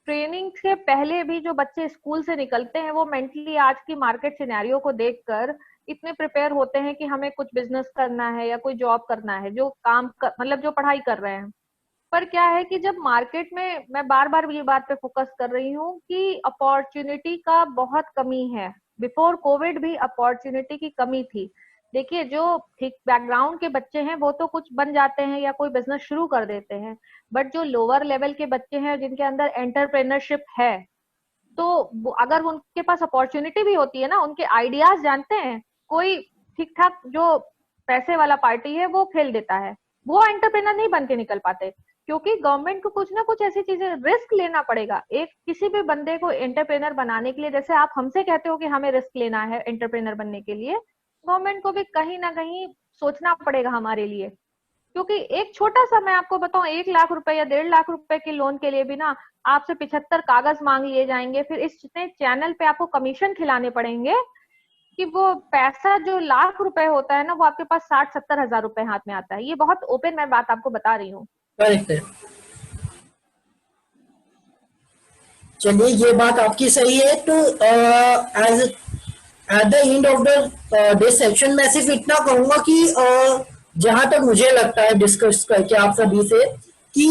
ट्रेनिंग से पहले भी जो बच्चे स्कूल से निकलते हैं, वो मेंटली आज की मार्केट सिनेरियो को देखकर इतने प्रिपेयर होते हैं कि हमें कुछ बिजनेस करना है या कोई जॉब करना है, जो मतलब जो पढ़ाई कर रहे हैं। पर क्या है कि जब मार्केट में, मैं बार बार ये बात पे फोकस कर रही हूँ कि अपॉर्चुनिटी का बहुत कमी है। बिफोर कोविड भी अपॉर्चुनिटी की कमी थी। देखिए जो ठीक बैकग्राउंड के बच्चे हैं वो तो कुछ बन जाते हैं या कोई बिजनेस शुरू कर देते हैं, बट जो लोअर लेवल के बच्चे हैं जिनके अंदर एंटरप्रेन्योरशिप है, तो अगर उनके पास अपॉर्चुनिटी भी होती है ना, उनके आइडियाज जानते हैं, कोई ठीक ठाक जो पैसे वाला पार्टी है वो खेल देता है, वो एंटरप्रेन्योर नहीं बन के निकल पाते, क्योंकि गवर्नमेंट को कुछ ना कुछ ऐसी चीजें, रिस्क लेना पड़ेगा। एक किसी भी बंदे को एंटरप्रेन्योर बनाने के लिए, जैसे आप हमसे कहते हो कि हमें रिस्क लेना है एंटरप्रेन्योर बनने के लिए, गवर्नमेंट को भी कहीं ना कहीं सोचना पड़ेगा हमारे लिए। क्योंकि एक छोटा सा, मैं आपको बताऊं, 1 लाख रुपए या 1.5 लाख रुपए के लोन के लिए भी ना आपसे 75 कागज मांग लिए जाएंगे, फिर इस चैनल पे आपको कमीशन खिलाने पड़ेंगे कि वो पैसा जो लाख रुपए होता है ना, वो आपके पास 60-70 हजार रुपए हाथ में आता है। ये बहुत ओपन मैं बात आपको बता रही हूँ। चलिए ये बात आपकी सही है। तो as at the end of the this section मैं सिर्फ इतना कहूंगा कि जहां तक मुझे लगता है डिस्कस करके आप सभी से, कि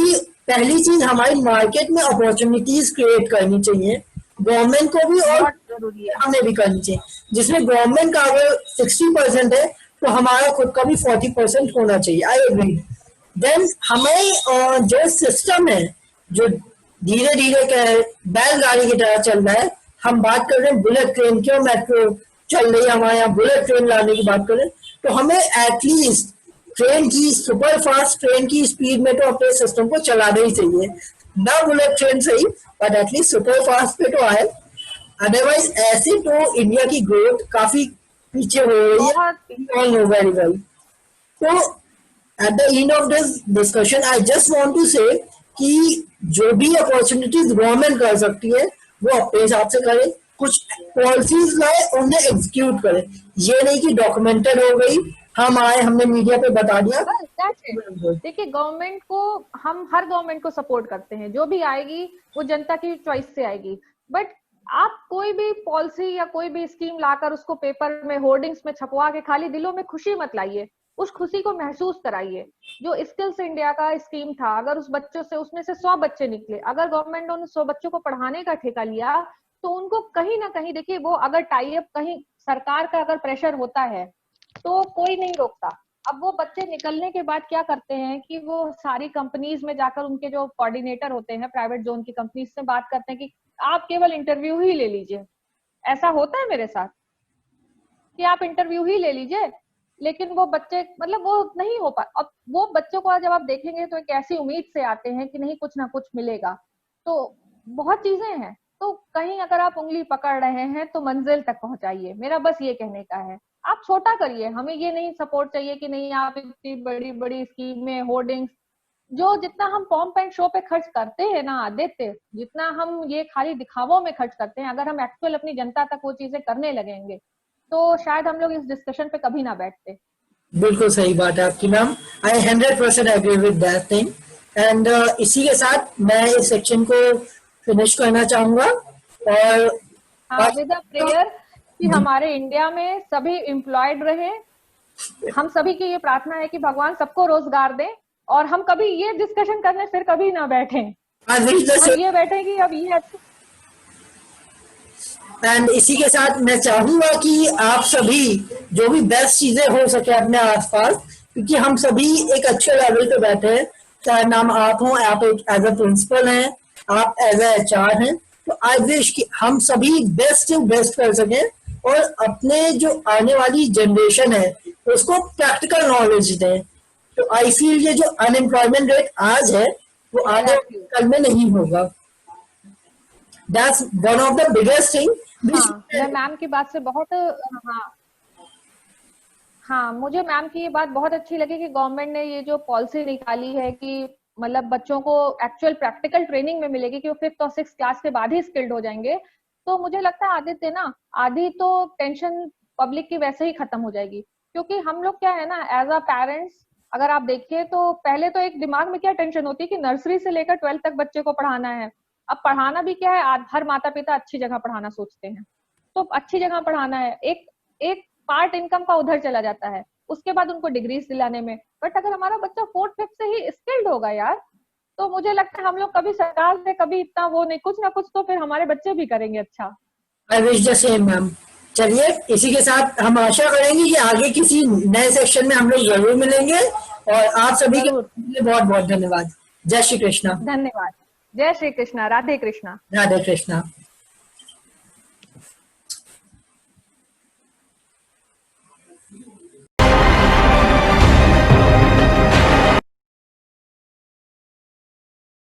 पहली चीज हमारी मार्केट में अपॉर्चुनिटीज क्रिएट करनी चाहिए, गवर्नमेंट को भी और हमें भी करनी चाहिए, जिसमें गवर्नमेंट का अगर 60% है तो हमारा खुद का भी 40% होना चाहिए। I agree. देन हमें जो सिस्टम है जो धीरे धीरे बैलगाड़ी की तरह चल रहा है, हम बात कर रहे हैं बुलेट ट्रेन की और मेट्रो चल रही है हमारे यहाँ, बुलेट ट्रेन लाने की बात करें तो हमें एटलीस्ट ट्रेन की, सुपर फास्ट ट्रेन की स्पीड में तो अपने सिस्टम को चलाना ही चाहिए। ना बुलेट ट्रेन सही, बट एटलीस्ट सुपर फास्ट पे तो आए, अदरवाइज ऐसे तो इंडिया की ग्रोथ काफी पीछे हो रही है। Very well. तो at the end of this discussion I just want to say कि जो भी अपॉर्चुनिटीज गवर्नमेंट कर सकती है वो अपने हिसाब से करे, कुछ पॉलिसीज लाए, उन्हें एग्जीक्यूट करे। ये नहीं कि डॉक्यूमेंटेड हो गई, हम आए, हमने मीडिया पे बता दिया। बस that's it। देखिए गवर्नमेंट को, हम हर गवर्नमेंट को सपोर्ट करते हैं, जो भी आएगी वो जनता की चॉइस से आएगी, बट आप कोई भी पॉलिसी या कोई भी स्कीम लाकर उसको पेपर में होर्डिंग्स में छपवा के खाली दिलों में खुशी मत लाइए, उस खुशी को महसूस कराइए। जो स्किल्स इंडिया का स्कीम था, अगर उस बच्चों से, उसमें से 100 बच्चे निकले, अगर गवर्नमेंट ने उन 100 बच्चों को पढ़ाने का ठेका लिया, तो उनको कहीं ना कहीं, देखिए वो अगर टाई अप, कहीं सरकार का अगर प्रेशर होता है तो कोई नहीं रोकता। अब वो बच्चे निकलने के बाद क्या करते हैं कि वो सारी कंपनीज में जाकर, उनके जो कोऑर्डिनेटर होते हैं प्राइवेट जोन की कंपनीज से बात करते हैं कि आप केवल इंटरव्यू ही ले लीजिए। ऐसा होता है मेरे साथ कि आप इंटरव्यू ही ले लीजिए, लेकिन वो बच्चे, मतलब वो नहीं हो पा। अब वो बच्चों को जब आप देखेंगे तो एक ऐसी उम्मीद से आते हैं कि नहीं, कुछ ना कुछ मिलेगा। तो बहुत चीजें हैं, तो कहीं अगर आप उंगली पकड़ रहे हैं तो मंजिल तक पहुंचाइए, मेरा बस ये कहने का है। आप छोटा करिए, हमें ये नहीं सपोर्ट चाहिए कि नहीं आप इतनी बड़ी बड़ी स्कीमें, होर्डिंग्स, जो जितना हम पॉम्प एंड शो पे खर्च करते हैं ना आदित्य, जितना हम ये खाली दिखावों में खर्च करते हैं, अगर हम एक्चुअल अपनी जनता तक वो चीजें करने लगेंगे तो शायद हम लोग इस डिस्कशन पे कभी ना बैठते। बिल्कुल सही बात है आपकी ma'am, I 100% agree with that thing. And इसी के साथ मैं इस सेक्शन को फिनिश करना चाहूंगा, और हाँ, विद अ प्रेयर कि हमारे इंडिया में सभी एम्प्लॉयड रहे। हम सभी की ये प्रार्थना है कि भगवान सबको रोजगार दे, और हम कभी ये डिस्कशन करने फिर कभी ना बैठे, हम ये बैठे कि अब ये एंड इसी के साथ मैं चाहूंगा कि आप सभी जो भी बेस्ट चीजें हो सके अपने आसपास, क्योंकि हम सभी एक अच्छे लेवल पे बैठे हैं, चाहे नाम आप हो, आप एक एज अ प्रिंसिपल हैं, आप एज अ एचआर हैं, तो आई विश कि हम सभी बेस्ट टू बेस्ट कर सकें, और अपने जो आने वाली जनरेशन है उसको प्रैक्टिकल नॉलेज दें। तो आई फील ये जो अनएम्प्लॉयमेंट रेट आज है वो आने कल में नहीं होगा। That's one of the biggest thing. हाँ, मैं मैम की बात से बहुत, हाँ मुझे मैम की ये बात बहुत अच्छी लगी कि गवर्नमेंट ने ये जो पॉलिसी निकाली है कि मतलब बच्चों को एक्चुअल प्रैक्टिकल ट्रेनिंग में मिलेगी कि वो 5th और 6th क्लास के बाद ही स्किल्ड हो जाएंगे। तो मुझे लगता है आदित्य ना, आधी तो टेंशन पब्लिक की वैसे ही खत्म हो जाएगी, क्योंकि हम लोग क्या है ना, एज अ पेरेंट्स अगर आप देखिए तो पहले तो एक दिमाग में क्या टेंशन होती है कि नर्सरी से लेकर 12th तक बच्चे को पढ़ाना है। अब पढ़ाना भी क्या है, हर माता पिता अच्छी जगह पढ़ाना सोचते हैं, तो अच्छी जगह पढ़ाना है, एक एक पार्ट इनकम का उधर चला जाता है, उसके बाद उनको डिग्रीज दिलाने में। बट अगर हमारा बच्चा 4th 5th से ही स्किल्ड होगा यार, तो मुझे लगता है हम लोग कभी सरकार से कभी इतना वो नहीं, कुछ ना कुछ तो फिर हमारे बच्चे भी करेंगे अच्छा। I wish the same ma'am. चलिए इसी के साथ हम आशा करेंगे कि आगे किसी नए सेक्शन में हम लोग जरूर मिलेंगे, और आप सभी के लिए बहुत बहुत धन्यवाद। जय श्री कृष्णा। धन्यवाद। जय श्री कृष्णा। राधे कृष्णा। राधे कृष्णा।